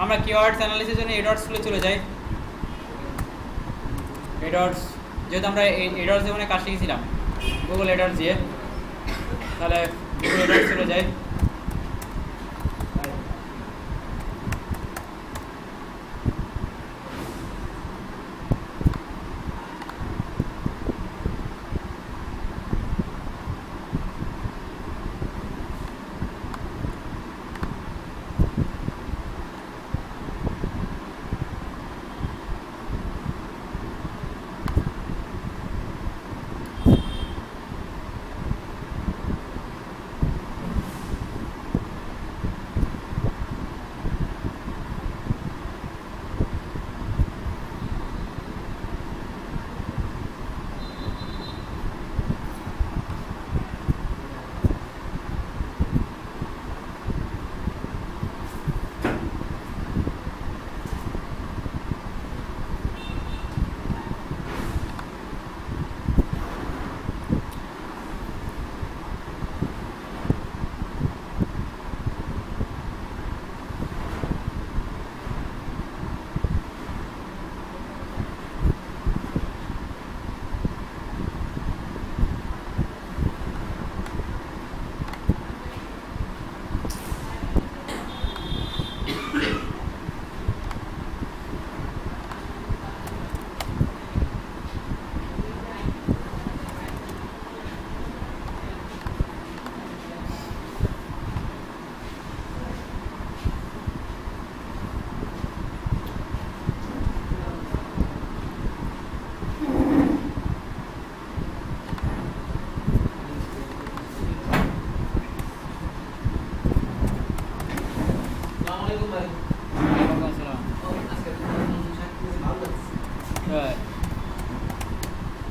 আমরা কিওয়ার্ডস অ্যানালিসিসের জন্য এডটস গুলো চলে যাই। এডটস যেহেতু আমরা এডটস দিয়ে কাজ শিখেছিলাম গুগল এডটস দিয়ে, তাহলে গুগল এডটস চলে যাই।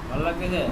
ভালো লাগতেছে?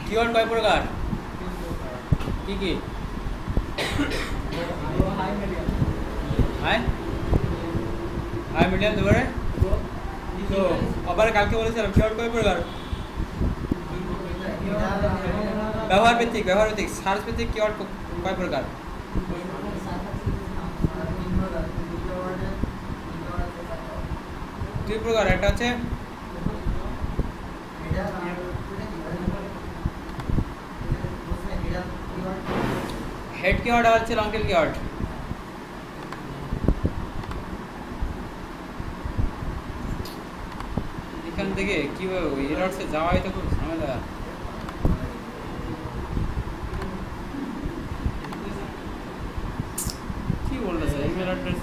কিওয়ার্ড কয় প্রকার? কি কি? হাই মিডিয়াম দুবারে তো আবার কালকে বলেছিলাম কিওয়ার্ড কয় প্রকার? ব্যবহার ভিত্তিক সার্চ ভিত্তিক কিওয়ার্ড কয় প্রকার? দুই প্রকার, একটা হচ্ছে হেড কিওয়ার্ড আর হচ্ছে লং টেল কিওয়ার্ড। এখান থেকে কিভাবে এরর্সে যাওয়াই তো খুব ঝামেলা। কি বলতেছে ইমেল অ্যাড্রেস?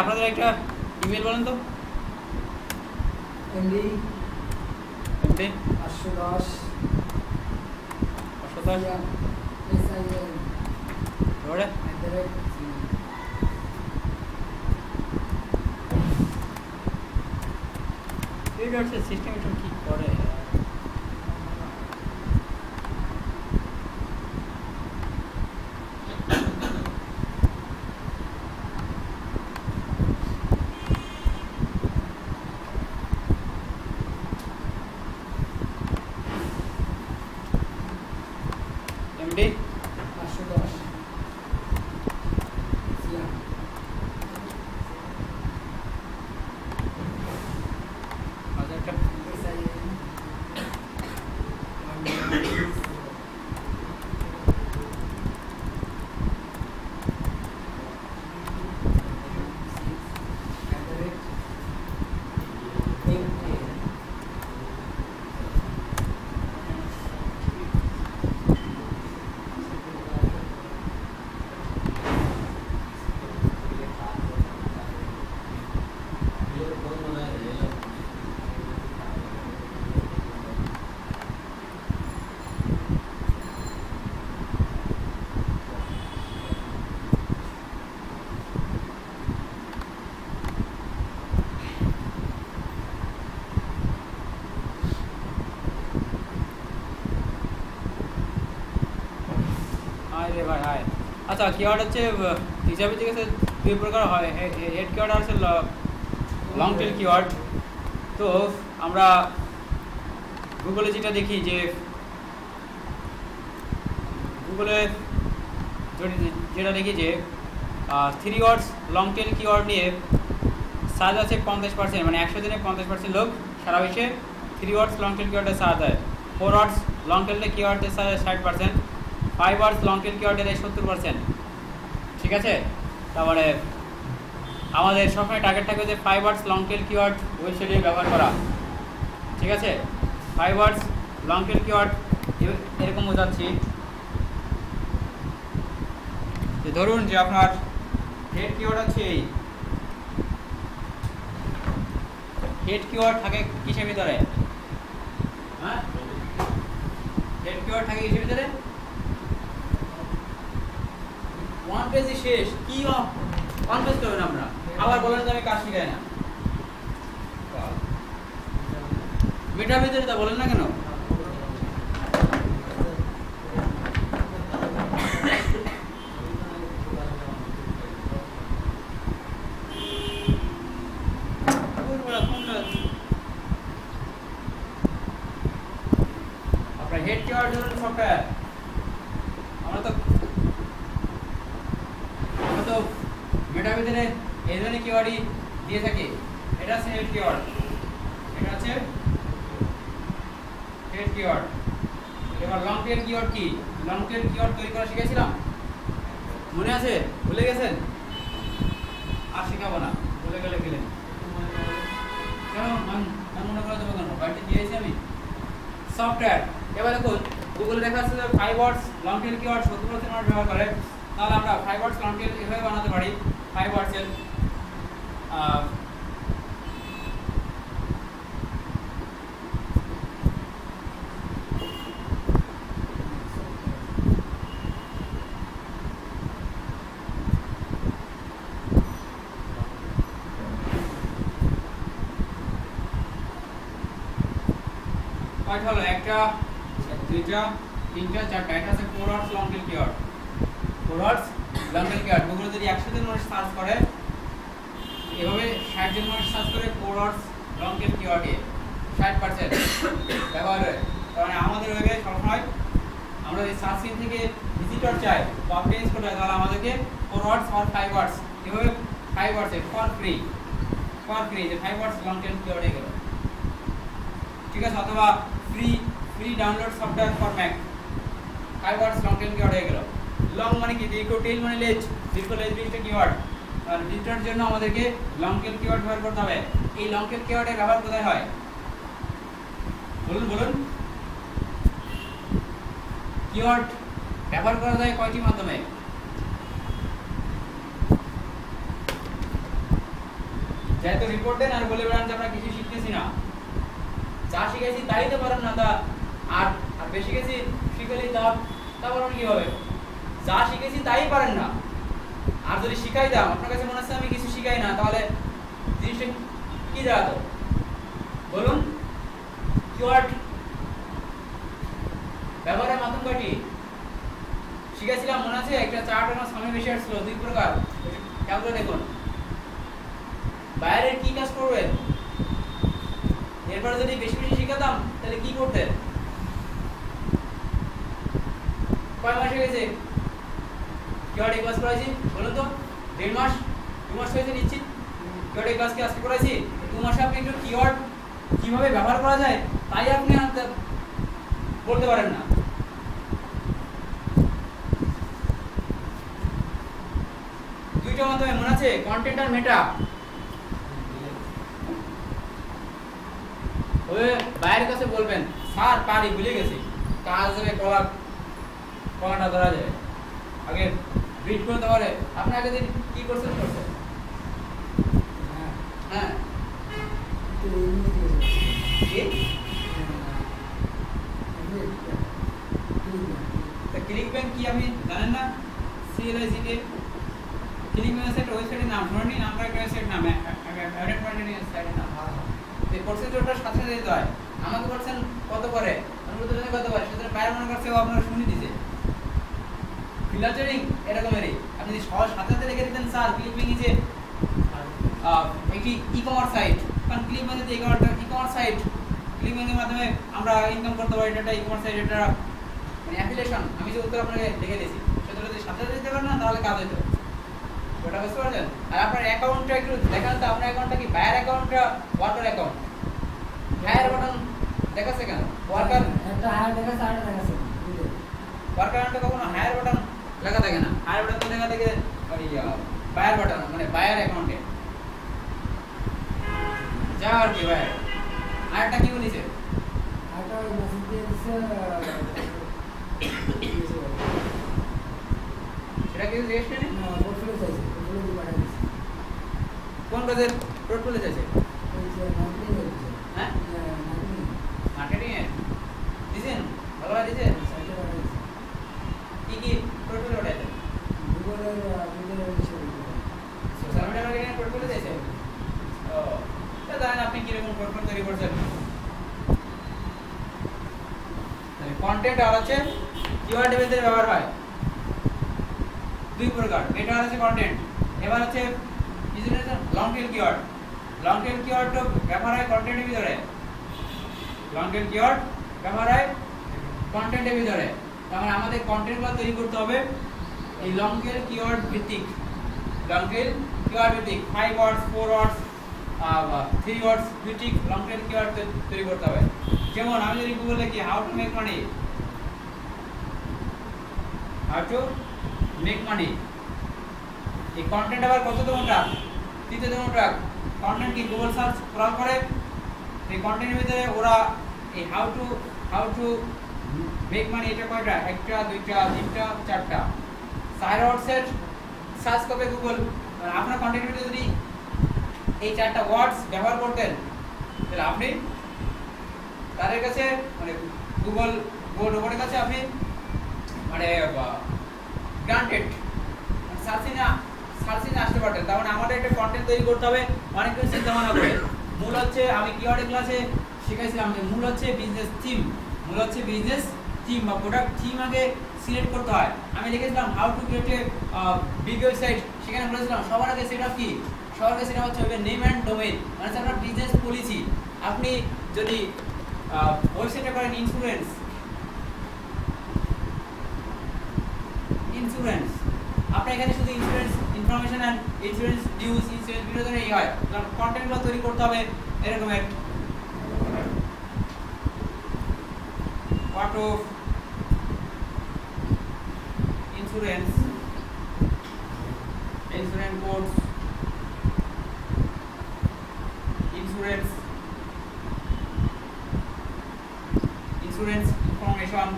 আপনাদের একটা ইমেল বলেন তো। এমডি 810 সিস্টেম কি করে? MD 810 আচ্ছা কিওয়ার্ড হচ্ছে হিসাবে ঠিক আছে দুই প্রকার হয়, হেড কিওয়ার্ড আর হচ্ছে লং টেল কিওয়ার্ড। তো আমরা গুগলে যেটা দেখি যে গুগলে যেটা দেখি যে 3 ওয়ার্ডস লং টেল কিওয়ার্ড নিয়ে সার্চ আছে 50%, মানে 100 জনে 50% লোক সারা বিশ্বে 3 ওয়ার্ডস লং টেল কিওয়ার্ডে সার্চ দেয়। 4 ওয়ার্ডস লং টেল কিওয়ার্ডে 60%, 5 ওয়ার্ডস লং টেল কিওয়ার্ডে 70%। ঠিক আছে, তারপরে আমাদের সবসময় টার্গেট থাকবে যে 5 ওয়ার্ডস লং টেল কিওয়ার্ড ওয়েবসাইটে ব্যবহার করা। ঠিক আছে, 5 ওয়ার্ডস লং টেল কিওয়ার্ড এরকম বোঝাচ্ছি যে ধরুন যে আপনার হেড কিওয়ার্ড আছে, এই হেড কিওয়ার্ড থাকে কিসের ভিতরে? হ্যাঁ, হেড কিওয়ার্ড থাকে কিসের ভিতরে? ওয়ান পেজে শেষ। কি ওয়ান পেজ করবেন আমরা? আবার বলেন যে আমি কাজ শিখাই না, মেটার ভিতরে তা বলেন না কেন? আপনার হেড কিওয়ার্ড ধরুন সফটওয়্যার, আমরা তো মেটার ভিতরে এই ধরনের কিওয়ার্ডই দিয়ে থাকি। এটা হচ্ছে হেড কিওয়ার্ড, এটা হচ্ছে হেড কিওয়ার্ড। এবার লং টেল কিওয়ার্ড কি? লং টেল কিওয়ার্ড তৈরি করা শিখেছিলাম, মনে আছে? ভুলে গেছেন? আর শেখাবো না, ভুলে গেলে গেলেন কেন? মনে করে দেবো কেন? বাড়িতে দিয়েছি আমি সফটওয়্যার। এবার দেখুন গুগলে দেখা যাচ্ছে যে 5 ওয়ার্ডস লং টেল কিওয়ার্ড 70% মানুষ ব্যবহার করে। তাহলে আমরা 5 ওয়ার্ডস লং টেল এভাবে বানাতে পারি। 5 ওয়ার্ডসের কয়টা হলো? একটা, দুইটা, তিনটা, চারটা। এটা আছে 4 ওয়ার্ডস লং টেল কিওয়ার্ড। 4 ওয়ার্ডস লং টেল কিওয়ার্ড। গুগলে যদি 100 জন মানুষ সার্চ করে, এভাবে 60 জন মানুষ সার্চ করে 4 ওয়ার্ডস লং টেল কিওয়ার্ডে 60% ব্যবহার হয়। কারণ আমাদের ওয়েবে সবসময় আমরা এই সার্চ ইঞ্জিন থেকে ভিজিটর চাই বা পেজ করতে হয়, তাহলে আমাদেরকে 4 ওয়ার্ডস আর 5 ওয়ার্ডস এভাবে 5 ওয়ার্ডসে ফর ফ্রি যে 5 ওয়ার্ডস লং টেল কিওয়ার্ডে গেল। ঠিক আছে, অথবা free download software for Mac 5 words long tail keyword হয়ে গেল। লং মানে কি? দীর্ঘ, টেল মানে লেজ, দীর্ঘ লেজ বিশিষ্ট কিওয়ার্ড। আর ভিজিটরের জন্য আমাদেরকে লং টেল কিওয়ার্ড ব্যবহার করতে হবে। এই লং টেল কিওয়ার্ডের ব্যবহার কোথায় হয়? বলুন। কিওয়ার্ড ব্যবহার করা যায় কয়টি মাধ্যমে? যেহেতু রিপোর্ট দেন আর বলে বেড়ান যে আমরা কিছু শিখতেছি না, যা শিখেছি তাই তো পারেন না, তা আর বেশি কিছু শিখলেই তা পারেন কিভাবে? যা শিখেছি তাই পারেন না। আর যদি শিখাই দাম, আপনার কাছে মনে হচ্ছে আমি কিছু শিখাই না, তাহলে জিনিসটা কি দাঁড়াতো? বলুন। কিওয়ার্ড ব্যবহারের মাধ্যম কয়টি শিখেছিলাম মনে আছে? একটা চার্ট আমার সামনে বেশি আসছিল, 2 প্রকার। খেয়াল করে দেখুন। বাইরের কি কাজ করবেন, এরপরে যদি বেশি বেশি শিখাতাম তাহলে কি করতেন? কয় মাস হয়ে গেছে কিওয়ার্ডে ক্লাস করাইছি? বলুন তো। 1.5 মাস, 2 মাস হয়েছে নিশ্চিত কিওয়ার্ডে ক্লাস কি আজকে করাইছি? 2 মাসে আপনি একটু কিওয়ার্ড কিভাবে ব্যবহার করা যায় তাই আপনি বলতে পারেন না। দুইটা মাধ্যমে মনে আছে? কন্টেন্ট আর মেটা। ওই বাইরের কাছে বলবেন স্যার পারি, ভুলে গেছি, কাজ দেবে কলাটা ধরা যাবে, আগে রিড করতে পারে। আপনি আগে দিন কি করছেন? হ্যাঁ, ক্লিক ব্যাংক কি আপনি জানেন না? CLIC কে ক্লিক ব্যাংক একটা ওয়েবসাইটের নাম শুনেনি? নামটা একটা ওয়েবসাইট নাম, অ্যাডেড পয়েন্টের সাইটের নাম। এই পার্সেন্টেজটা সাথে দিতে হয়। আমাকে বলছেন কত করে, আমি বলতে কত করে, সেটা বাইরে মনে করছে ও আপনারা শুনে দিয়েছে। ফিল্টারিং এরকমেরই আপনি যদি সহজ সাথে সাথে লিখে দিতেন স্যার ক্লিপিং ইজ একটি ই-কমার্স সাইট, কারণ ক্লিপ মানে ই-কমার্স সাইট, ক্লিপিং এর মাধ্যমে আমরা ইনকাম করতে পারি, এটা ই-কমার্স সাইট, এটা মানে অ্যাফিলিয়েশন। আমি যে উত্তর আপনাকে লিখে দিয়েছি সেটা যদি সাথে সাথে দিতে পারেন না তাহলে কাজ হতো, ওটা বুঝতে পারছেন। আর আপনার অ্যাকাউন্টটা একটু দেখান তো, আপনার অ্যাকাউন্টটা কি বায়ার অ্যাকাউন্টটা ওয়ার্কার অ্যাকাউন্ট? হায়ার বাটন দেখাচ্ছে কেন? ওয়ার্কার একটা হায়ার দেখাচ্ছে আর একটা দেখাচ্ছে ওয়ার্কার অ্যাকাউন্টে কখনো হায়ার বাটন লেখা থাকে না, হায়ার বাটন তো লেখা থাকে ওই বায়ার বাটন মানে বায়ার অ্যাকাউন্টে যা আর কি বায়ার। আরেকটা কি বলেছে? আরেকটা ওই মেসেজ দিয়ে দিচ্ছে সেটা কি জিজ্ঞেস করেন? না পোর্টফোলিও চাইছে, পোর্টফোলিও দিয়ে পাঠিয়ে দিচ্ছে। কোন কাজের পোর্টফোলিও চাইছে? ওই যে মার্কেটিং এর দিচ্ছে। হ্যাঁ মার্কেটিং মার্কেটিং এ দিছেন, ভালোভাবে দিছেন। সাইটে পাঠিয়ে দিচ্ছে। কি কি পোর্টফোলিও ওটাতে? গুগলের বিষয় সোশ্যাল মিডিয়া মার্কেটিং এর পোর্টফোলিও দিয়েছে। ও তা জানেন আপনি কি রকম পোর্টফোলিও তৈরি করছেন। তাহলে কন্টেন্ট আর হচ্ছে কিওয়ার্ড বেসে ব্যবহার হয় দুই প্রকার, এটা হচ্ছে কন্টেন্ট। এবার হচ্ছে long tail keyword. Long tail keyword তো ব্যবহার হয় কন্টেন্টের ভিতরে, লং টেল কিওয়ার্ড ব্যবহার হয় কন্টেন্টের ভিতরে। তার মানে আমাদের কন্টেন্টগুলো তৈরি করতে হবে এই লং টেল কিওয়ার্ড ভিত্তিক, লং টেল কিওয়ার্ড ভিত্তিক 5 ওয়ার্ডস 4 ওয়ার্ডস 3 ওয়ার্ডস ভিত্তিক লং টেল কিওয়ার্ড তৈরি করতে হবে। যেমন আমি যদি গুগলে লিখি how to make money, how to make money, এই কন্টেন্ট আবার কততম ট্র্যাক? তৃতীয়তম ট্র্যাক। কন্টেন্ট কি গুগল সার্চ করার পরে এই কন্টেন্টের ভিতরে ওরা এই হাউ টু মেক মানি এটা কয়টা? একটা দুইটা তিনটা চারটা 4 ওয়ার্ডসের সার্চ করবে গুগল। আপনার কন্টেন্টের ভিতরে যদি এই চারটা ওয়ার্ডস ব্যবহার করতেন তাহলে আপনি তাদের কাছে মানে গুগল রোবটের কাছে আপনি মানে গ্রান্টেড সার্চিং আসতে পারতেন। তার মানে আমাদের একটা কন্টেন্ট তৈরি করতে হবে অনেক কিছু চিন্তা ভাবনা করে। মূল হচ্ছে আমি কিওয়ার্ডের ক্লাসে শিখাইছিলাম যে মূল হচ্ছে বিজনেস থিম, মূল হচ্ছে বিজনেস থিম বা প্রোডাক্ট থিম আগে সিলেক্ট করতে হয়। আমি লিখেছিলাম how to create a big website, সেখানে বলেছিলাম সবার আগে সেট আপ কি, সবার আগে সেটা হচ্ছে নেম অ্যান্ড ডোমেইন, মানে আপনার বিজনেস পলিসি। আপনি যদি ওয়েবসাইটে করেন ইন্স্যুরেন্স, আপনি এখানে শুধু insurance information and insurance news, insurance বিনোদনের এই হয়, কারণ কন্টেন্টগুলো তৈরি করতে হবে এরকমের auto insurance codes, insurance information,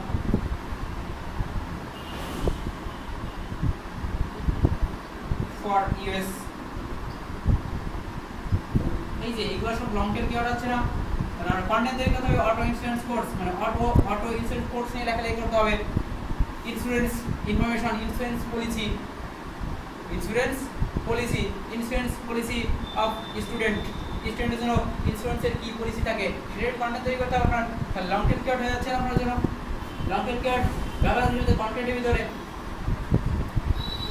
for US. এই যে এগুলো সব লং টেল কিওয়ার্ড আছে না, আর কন্টেন্ট তৈরি করতে হবে অটো ইন্স্যুরেন্স কোর্স, মানে অটো ইন্স্যুরেন্স কোর্স নিয়ে লেখালেখি করতে হবে। Insurance information, insurance policy of স্টুডেন্টের জন্য ইন্স্যুরেন্সের কি পলিসি থাকে সেটার কন্টেন্ট তৈরি করতে হবে আপনার। লং টেল কিওয়ার্ড হয়ে যাচ্ছে আপনার জন্য। লং টেল কিওয়ার্ড ব্যবহার করতে কন্টেন্টের ভিতরে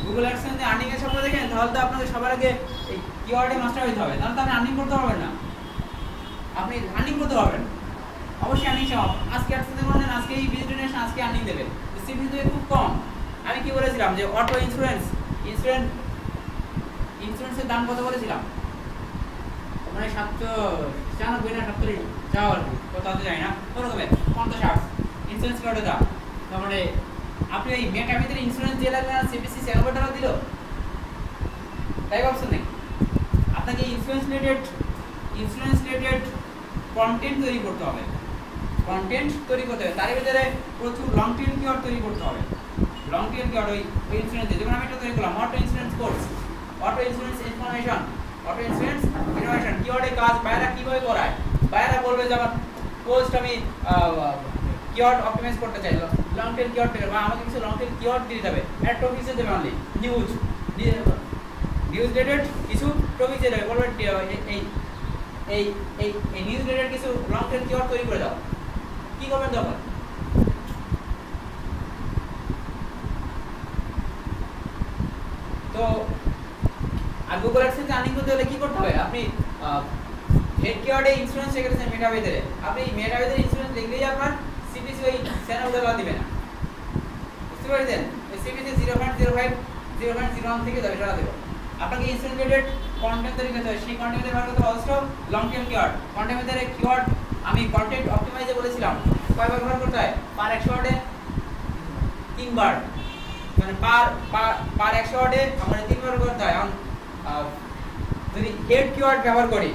গুগল অ্যাডসেন্সে আর্নিং এর সম্পর্কে দেখেন, তাহলে তো আপনাদের সবার আগে এই কিওয়ার্ডে মাস্টার হতে হবে, তাহলে তো আপনি আর্নিং করতে পারবেন না। আপনি আর্নিং করতে পারবেন অবশ্যই, আর্নিং সব আজকে অ্যাডসেন্সে করলেন, আজকে এই ভিজিট জেনারেশন আজকে আর্নিং দেবে, সিভি দিয়ে খুব কম। আমি কি বলেছিলাম যে অটো ইন্স্যুরেন্সের দাম কত বলেছিলাম? মানে 796 না 70 যাও আর কি, কত হতে যায় না ওরকম 50 ইন্স্যুরেন্স কার্ডে দাম। তার মানে আপনি এই মেটার ভিতরে ইন্স্যুরেন্স দিয়ে লাগবে না, সিপিসি 96 টাকা দিল, তাই ভাবছেন নাকি? আপনাকে ইন্স্যুরেন্স রিলেটেড কন্টেন্ট তৈরি করতে হবে, তার ভিতরে প্রচুর লং টেল কিওয়ার্ড তৈরি করতে হবে। লং টেল কিওয়ার্ড ওই ইন্স্যুরেন্স, যেমন আমি এটা তৈরি করলাম auto insurance course, auto insurance information কিওয়ার্ডে কাজ বায়ারা কিভাবে করায়, বায়ারা বলবে যে আমার পোস্ট আমি কিওয়ার্ড অপটিমাইজ করতে চাই, লং টেল কিওয়ার্ড থেকে বা আমাকে কিছু লং টেল কিওয়ার্ড দিতে হবে, এর টপিকসে দেবে অনলি নিউজ রিলেটেড কিছু টপিকসে দেবে, বলবে এই নিউজ রিলেটেড কিছু লং টেল কিওয়ার্ড তৈরি করে দাও। কি করবেন তখন? তো আর গুগল অ্যাডসেন্স আর্নিং করতে হলে কি করতে হবে, আপনি হেড কিওয়ার্ডে ইন্স্যুরেন্স রেখেছেন মেটাবেদের, আপনি মেটাবেদের ইন্স্যুরেন্স লিখলেই আপনার সিপিসি ওই চ্যানেলগুলো দিবে না, বুঝতে পারছেন? এই সিপিসি 0.05 0.01 থেকে যাবে সারা দেব। আপনাকে ইন্স্যুরেন্স রিলেটেড কন্টেন্ট তৈরি করতে হবে, সেই কন্টেন্টে ব্যবহার করতে হবে অলসো লং টেল কিওয়ার্ড। কন্টেন্টের কিওয়ার্ড আমি কন্টেন্ট অপটিমাইজে বলেছিলাম কয়বার ব্যবহার করতে হয়, পার 100 ওয়ার্ডে 3 বার, মানে পার 100 ওয়ার্ডে আমরা 3 বার করতে হয়। এখন যদি হেড কিওয়ার্ড ব্যবহার করি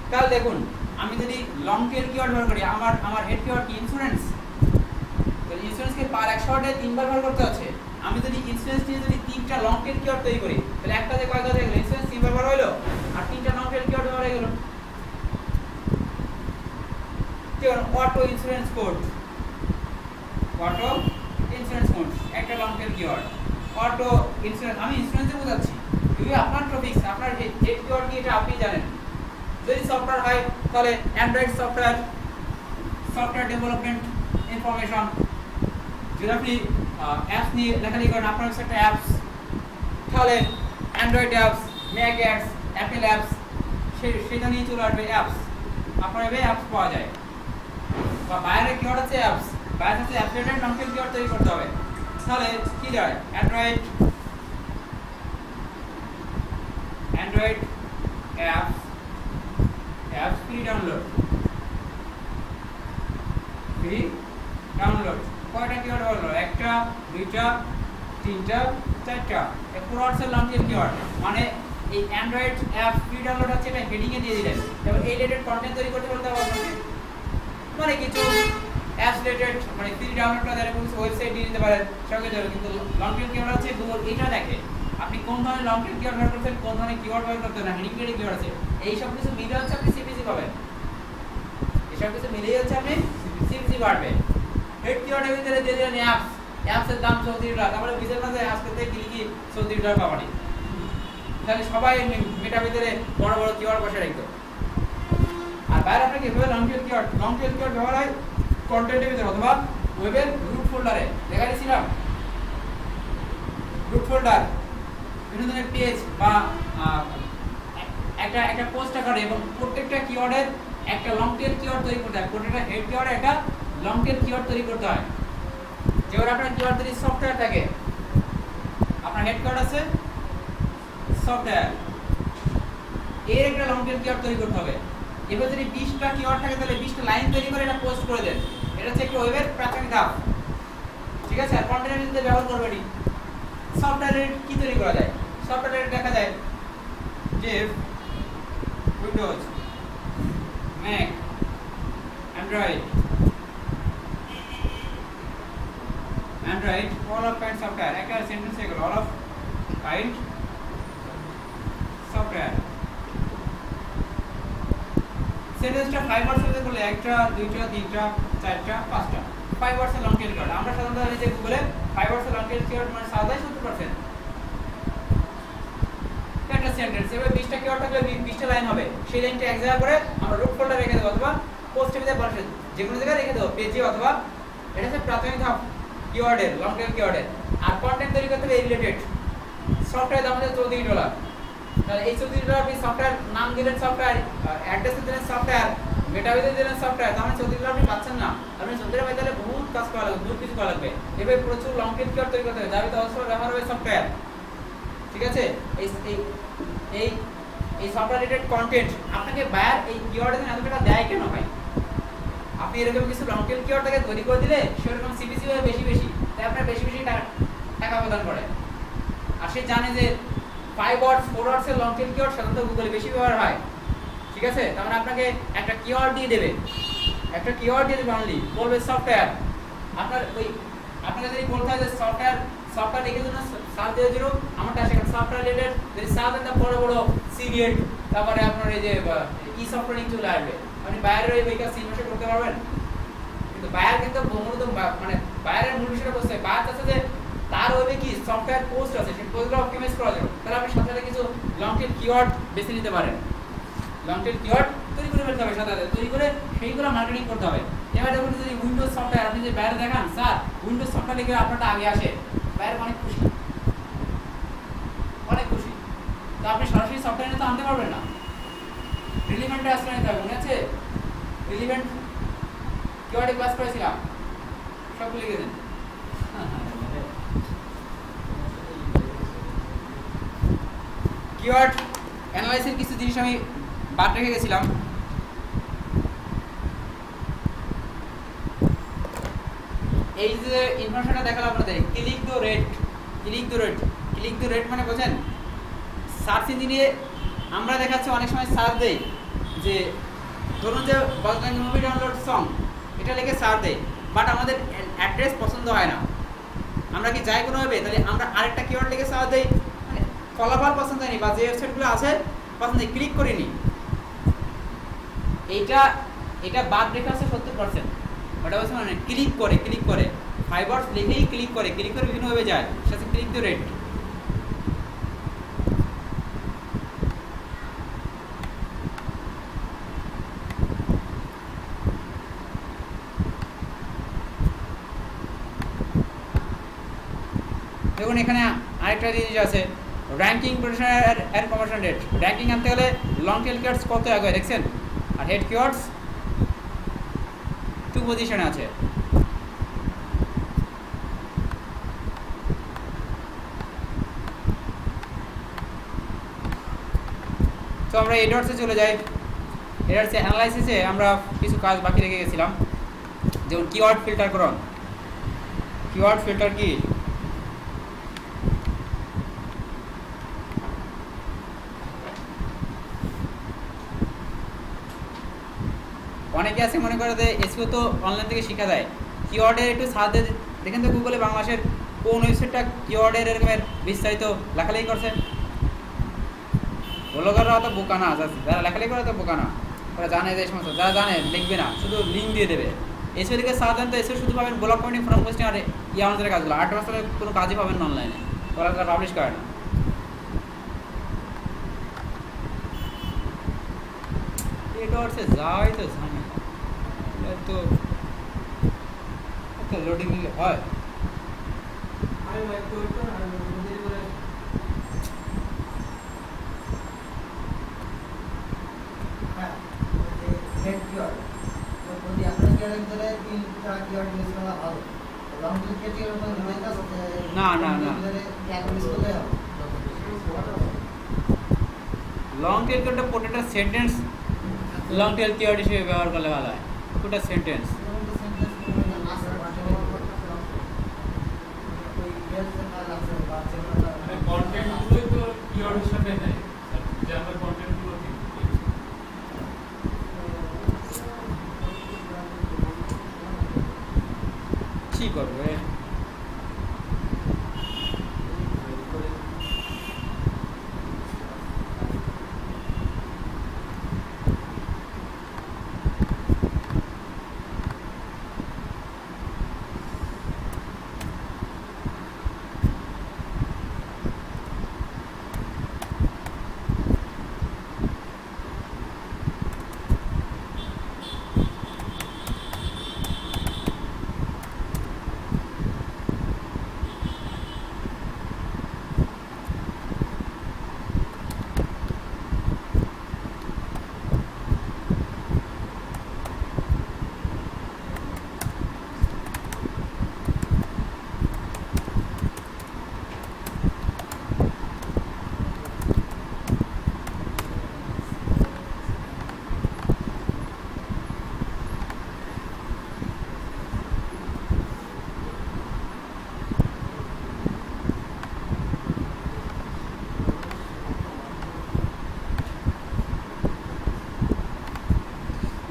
তাহলে দেখুন, আমি যদি লং টেল কিওয়ার্ড ব্যবহার করি, আমার হেড কিওয়ার্ড কি ইন্স্যুরেন্স, তো ইন্স্যুরেন্সকে পার 100 ওয়ার্ডে 3 বার ব্যবহার করতে হচ্ছে। আমি যদি ইন্স্যুরেন্স দিয়ে যদি 3টা লং টেল কিওয়ার্ড তৈরি করি তাহলে একটাতে কয় কথা হলো, ইন্স্যুরেন্স 3 বার ব্যবহার হলো আর 3টা লং টেল কিওয়ার্ড ব্যবহার হয়ে গেল। Auto insurance code, auto insurance code একটা long tail keyword. Auto insurance, আমি ইন্স্যুরেন্সে বোঝাচ্ছি, যদি আপনার টপিকস আপনার হেড কিওয়ার্ড কি এটা আপনি জানেন। যদি সফটওয়্যার হয় তাহলে অ্যান্ড্রয়েড সফটওয়্যার ডেভেলপমেন্ট ইনফরমেশন। যদি আপনি অ্যাপস নিয়ে লেখালেখি করেন, আপনার কাছে একটা অ্যাপস, তাহলে Android apps, Mac apps, Apple apps, সেটা নিয়ে চলে আসবে অ্যাপস। আপনার এভাবে অ্যাপস পাওয়া যায়। বা বাইরে কিওয়ার্ড আছে অ্যাপস, বাইরে আছে অ্যাপ্লিকেশন লং টেল কিওয়ার্ড তৈরি করতে হবে। তাহলে কি যায়, অ্যান্ড্রয়েড অ্যাপস ফ্রি ডাউনলোড, কয়টা কিওয়ার্ড হলো, একটা, দুইটা, তিনটা, চারটা। পুরো হচ্ছে লং টেল কিওয়ার্ড, মানে এই অ্যান্ড্রয়েড অ্যাপ ফ্রি ডাউনলোড আছে এটা হেডিং এ দিয়ে দিলেন, এবং এই রিলেটেড কন্টেন্ট তৈরি করতে বলতে হবে আপনাকে, মানে কিছু অ্যাপস রিলেটেড, মানে ফ্রি ডাউনলোডটা দেন, কিছু ওয়েবসাইট দিয়ে দিতে পারেন সঙ্গে যাবে। কিন্তু লং টেল কিওয়ার্ড আছে গুগল এটা দেখে আপনি কোন ধরনের লং টেল কিওয়ার্ড ব্যবহার করছেন, কোন ধরনের কিওয়ার্ড ব্যবহার করতে না, হেডিং এর কিওয়ার্ড আছে, এই সব কিছু মিলে হচ্ছে আপনি সিপিসি পাবেন। এই সব কিছু মিলেই হচ্ছে আপনি সিপিসি পাবেন। হেড কিওয়ার্ডের ভিতরে দিয়ে দিলেন অ্যাপস, অ্যাপসের দাম 34 টাকা, তাহলে বিজের মাঝে আজকে থেকে ক্লিকি 34 টাকা পাবেন। তাহলে সবাই মেটা ভিতরে বড় বড় কিওয়ার্ড বসে রাখতো। আর বাইরে আপনাকে কিভাবে লং টেল কিওয়ার্ড ব্যবহার হয় কন্টেন্টের ভিতরে অথবা ওয়েবের রুট ফোল্ডারে দেখা দিয়েছিলাম। রুট ফোল্ডার বিভিন্ন ধরনের পেজ বা একটা পোস্ট আকারে, এবং প্রত্যেকটা কিওয়ার্ডের একটা লং টেল কিওয়ার্ড তৈরি করতে হয়, প্রত্যেকটা হেড কিওয়ার্ডে একটা লং টেল কিওয়ার্ড তৈরি করতে হয়। যেমন আপনার কিওয়ার্ড তৈরি সফটওয়্যার থাকে, আপনার হেড কিওয়ার্ড আছে সফটওয়্যার, এর একটা লং টেল কিওয়ার্ড তৈরি করতে হবে। এবার যদি 20টা কিওয়ার্ড থাকে তাহলে 20টা লাইন তৈরি করে এটা পোস্ট করে দেন। এটা হচ্ছে একটা ওয়েবের প্রাথমিক ধাপ, ঠিক আছে? আর কন্টেন্ট যদি ব্যবহার করবেন, সফটওয়্যারের কি তৈরি করা যায়, সফটওয়্যারে দেখা যায় যে Windows, Mac, Android all of kind software, একটা সেন্টেন্স এগুলো অল অফ কাইন্ড সফটওয়্যার। সেন্টেন্সটা 5 ওয়ার্ডসে করলে একটা, দুইটা, তিনটা, চারটা, পাঁচটা 5 ওয়ার্ডসের লং টেল কিওয়ার্ড। আমরা সাধারণত জানি যে গুগলে 5 ওয়ার্ডসের লং টেল কিওয়ার্ড মানে 70% একটা সেন্টেন্স। এবার 20টা কিওয়ার্ড থাকলে 20টা লাইন হবে, সেই লাইনটা এক জায়গা করে আমরা রুট ফোল্ডারে রেখে দেব অথবা পোস্টের ভিতরে বসে যে কোনো জায়গায় রেখে দেব, পেজে অথবা। এটা হচ্ছে প্রাথমিক ধাপ কিওয়ার্ডের, লং টেল কিওয়ার্ডের। আর কন্টেন্ট তৈরি করতে হবে রিলেটেড। সফটওয়্যার দাম হচ্ছে $34, তাহলে এই $34 আপনি সফটওয়্যার নাম দিলেন, সফটওয়্যার অ্যাড্রেস দিলেন, সফটওয়্যার মেটাবেদে দিলেন, সফটওয়্যার, তাহলে $34 আপনি পাচ্ছেন না। আপনি $34 পাইতে হলে বহুত কাজ করা লাগবে, বহুত কিছু করা লাগবে। এভাবে প্রচুর লং টেল কিওয়ার্ড তৈরি করতে হবে, যার ভিতরে অবশ্যই ব্যবহার হবে সফটওয়্যার, ঠিক আছে? এই সফটওয়্যার রিলেটেড কন্টেন্ট আপনাকে বায়ার এই কিওয়ার্ডের জন্য এত টাকা দেয় কেন ভাই? আপনি এরকম কিছু লং টেল কিওয়ার্ড তাকে তৈরি করে দিলে সেরকম সিপিসি হয় বেশি, তাই আপনার বেশি টাকা প্রদান করে। আর সে জানে যে 5 ওয়ার্ডস 4 ওয়ার্ডসের লং টেল কিওয়ার্ড সাধারণত গুগলে বেশি ব্যবহার হয়, ঠিক আছে? তার মানে আপনাকে একটা কিওয়ার্ড দিয়ে দেবে, অনলি বলবে সফটওয়্যার। আপনাকে যদি বলতে হয় যে সফটওয়্যার লিখে দিন, সার্চ দিয়ে দিন, আমারটা আসে সফটওয়্যার রিলেটেড, যদি সার্চ দেন বড় সিরিয়াল, তারপরে আপনার এই যে ই সফটওয়্যার লিংক চলে আসবে, আপনি বাইরের এই কাজ সিমাসে করতে পারবেন। কিন্তু বায়ার কিন্তু মূলত মানে বায়ারের মূল বিষয়টা বলছে, বায়ার চাচ্ছে যে তার ওয়েবে কি সফটওয়্যার পোস্ট আছে, সেই পোস্টগুলো অপটিমাইজ করা যাবে। তাহলে আপনি সাথে কিছু লং টেল কিওয়ার্ড বেছে নিতে পারেন, লং টেল কিওয়ার্ড তৈরি করে ফেলতে হবে, সাথে তৈরি করে সেইগুলো মার্কেটিং করতে হবে। এবার দেখুন যদি উইন্ডোজ সফটওয়্যার আপনি যে বাইরে দেখান, স্যার উইন্ডোজ সফটওয়্যার লিখে আপনারটা আগে আসে, বাইরে অনেক খুশি, তো আপনি সরাসরি সফটওয়্যারে তো আনতে পারবেন না, রিলিভেন্টে আসলে নিতে হবে। মনে আছে রিলিভেন্ট কিওয়ার্ডে ক্লাস করেছিলাম, সব লিখে দেন। কিওয়ার্ড অ্যানালাইসিসের কিছু জিনিস আমি বাদ রেখে গেছিলাম। এই যে ইনফরমেশনটা দেখালাম আপনাদের, click the rate, click the rate, click the rate মানে বোঝেন, সার্চ ইঞ্জিনে আমরা দেখাচ্ছি অনেক সময় সার্চ দেই যে ধরুন যে বজরঙ্গী মুভি ডাউনলোড সং এটা লিখে সার্চ দেই, বাট আমাদের অ্যাড্রেস পছন্দ হয় না, আমরা কি যাই কোনোভাবে, তাহলে আমরা আরেকটা কিওয়ার্ড লিখে সার্চ দেই, মানে ফলাফল পছন্দ হয়নি বা যে ওয়েবসাইটগুলো আছে পছন্দ ক্লিক করিনি, এটা বাদ রেখে আছে 70%। ওটা বলছে মানে ক্লিক করে 5 ওয়ার্ডস লিখেই ক্লিক করে বিভিন্নভাবে যায়, সেটা ক্লিক দ্য রেট। দেখুন এখানে আরেকটা জিনিস আছে, ranking position and conversion rate. Ranking আনতে গেলে লং টেল কিওয়ার্ডস কত আগে দেখছেন, আর হেড কিওয়ার্ডস 2 পজিশনে আছে। তো আমরা এডওয়ার্ডসে চলে যাই। এডওয়ার্ডসে অ্যানালাইসিসে আমরা কিছু কাজ বাকি রেখে গেছিলাম, যেমন কিওয়ার্ড ফিল্টার করুন। কিওয়ার্ড ফিল্টার কি, অনেকে আছে মনে করে যে এসইও তো অনলাইন থেকে শেখা যায়, কিওয়ার্ডের একটু সার্চ দেখেন তো গুগলে বাংলাদেশের কোন ওয়েবসাইটটা কিওয়ার্ডের এরকমের বিস্তারিত লেখালেখি করছে। ব্লগাররা অত বোকা না, যারা লেখালেখি করে তো বোকা না, ওরা জানে যে সমস্ত, যারা জানে লিখবে না, শুধু লিঙ্ক দিয়ে দেবে। এসইও থেকে সার্চ দেন তো এসইও শুধু পাবেন ব্লগ পয়েন্টিং, ফর্ম পোস্টিং আর আমাদের কাজগুলো, আর্ট মাস্টারের কোনো কাজই পাবেন না অনলাইনে, ওরা তারা পাবলিশ করে না। এটা হচ্ছে যাই তো ঝামেলা, তো একটা লোডিং দিলে হয়। না না না, লং টেল কিওয়ার্ডটা প্রত্যেকটা সেন্টেন্স লং টেল কিওয়ার্ড হিসেবে ব্যবহার করলে ভালো হয়, পুরোটা সেন্টেন্স। কন্টেন্টগুলোই তো কিওয়ার্ড হিসেবে নেয়, যে আমরা কন্টেন্টগুলো কি করবে,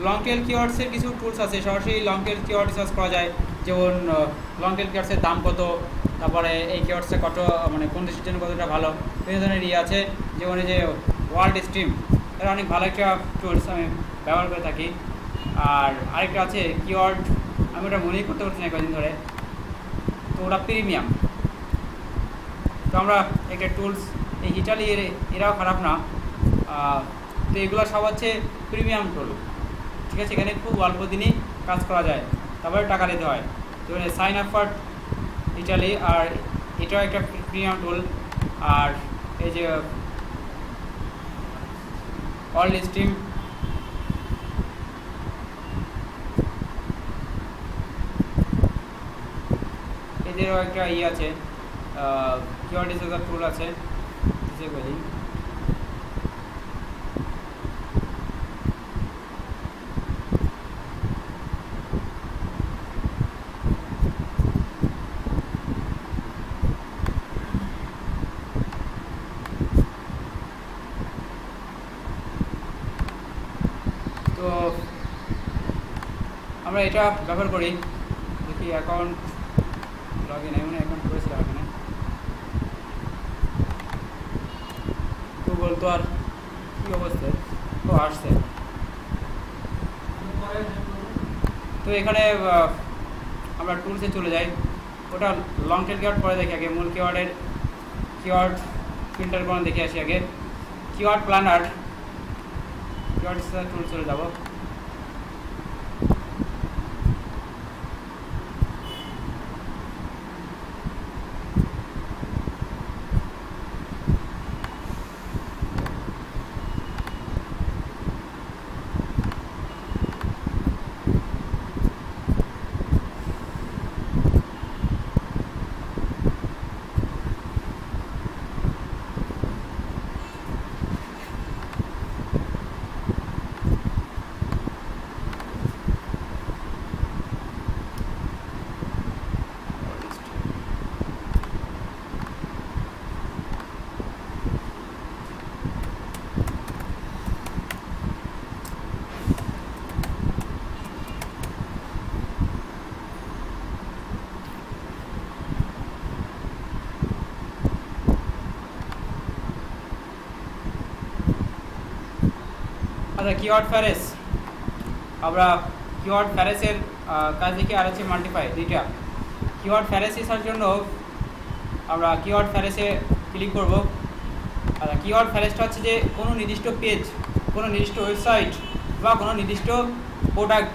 লং টেল কিওয়ার্ডসের কিছু টুলস আছে, সরাসরি লং টেল কিওয়ার্ড রিসার্চ করা যায়, যেমন লং টেল কিওয়ার্ডসের দাম কত, তারপরে এই কিওয়ার্ডসে কত মানে কোন দেশের জন্য কতটা ভালো, বিভিন্ন ধরনের ইয়ে আছে, যেমন এই যে ওয়ার্ল্ড স্ট্রিম, এটা অনেক ভালো একটা টুলস, আমি ব্যবহার করে থাকি। আর আরেকটা আছে কিওয়ার্ড, আমি ওটা মনেই করতে পারছি না কদিন ধরে, তো ওটা প্রিমিয়াম। তো আমরা একটা টুলস, এই ইটালি এরাও খারাপ না, তো এগুলো সব হচ্ছে প্রিমিয়াম টুল, ঠিক আছে, এখানে খুব অল্প দিনই কাজ করা যায়, তারপরে টাকা দিতে হয়। যেমন সাইন আপ ফর ইটালি, আর এটাও একটা প্রিমিয়াম টুল। আর এই যে অল স্ট্রিম, এদেরও একটা ইয়ে আছে, কিওয়ার্ড রিসার্চার টুল আছে, ডিসেবলিং। তো আমরা এটা ব্যবহার করি, দেখি অ্যাকাউন্ট লগ ইন, এমন অ্যাকাউন্ট করেছিলাম এখানে, গুগল তো আর কী অবস্থা, তো আসছে। তো এখানে আমরা টুলসে চলে যাই, ওটা লং টেল কিওয়ার্ড পরে দেখি, আগে মূল কিওয়ার্ডের কিওয়ার্ড ফিল্টার করে দেখে আসি আগে। কিওয়ার্ড প্ল্যানার, কিওয়ার্ড টুল চলে যাব। আচ্ছা, কিওয়ার্ড ফ্যারেস, আমরা কিওয়ার্ড ফ্যারেসের কাজ দেখি, আর হচ্ছে মাল্টিপ্লাই, দুইটা। কিওয়ার্ড ফ্যারেস আসার জন্য আমরা কিওয়ার্ড ফ্যারেসে ক্লিক করব। আচ্ছা, কিওয়ার্ড ফ্যারেসটা হচ্ছে যে কোনো নির্দিষ্ট পেজ, কোনো নির্দিষ্ট ওয়েবসাইট বা কোনো নির্দিষ্ট প্রোডাক্ট,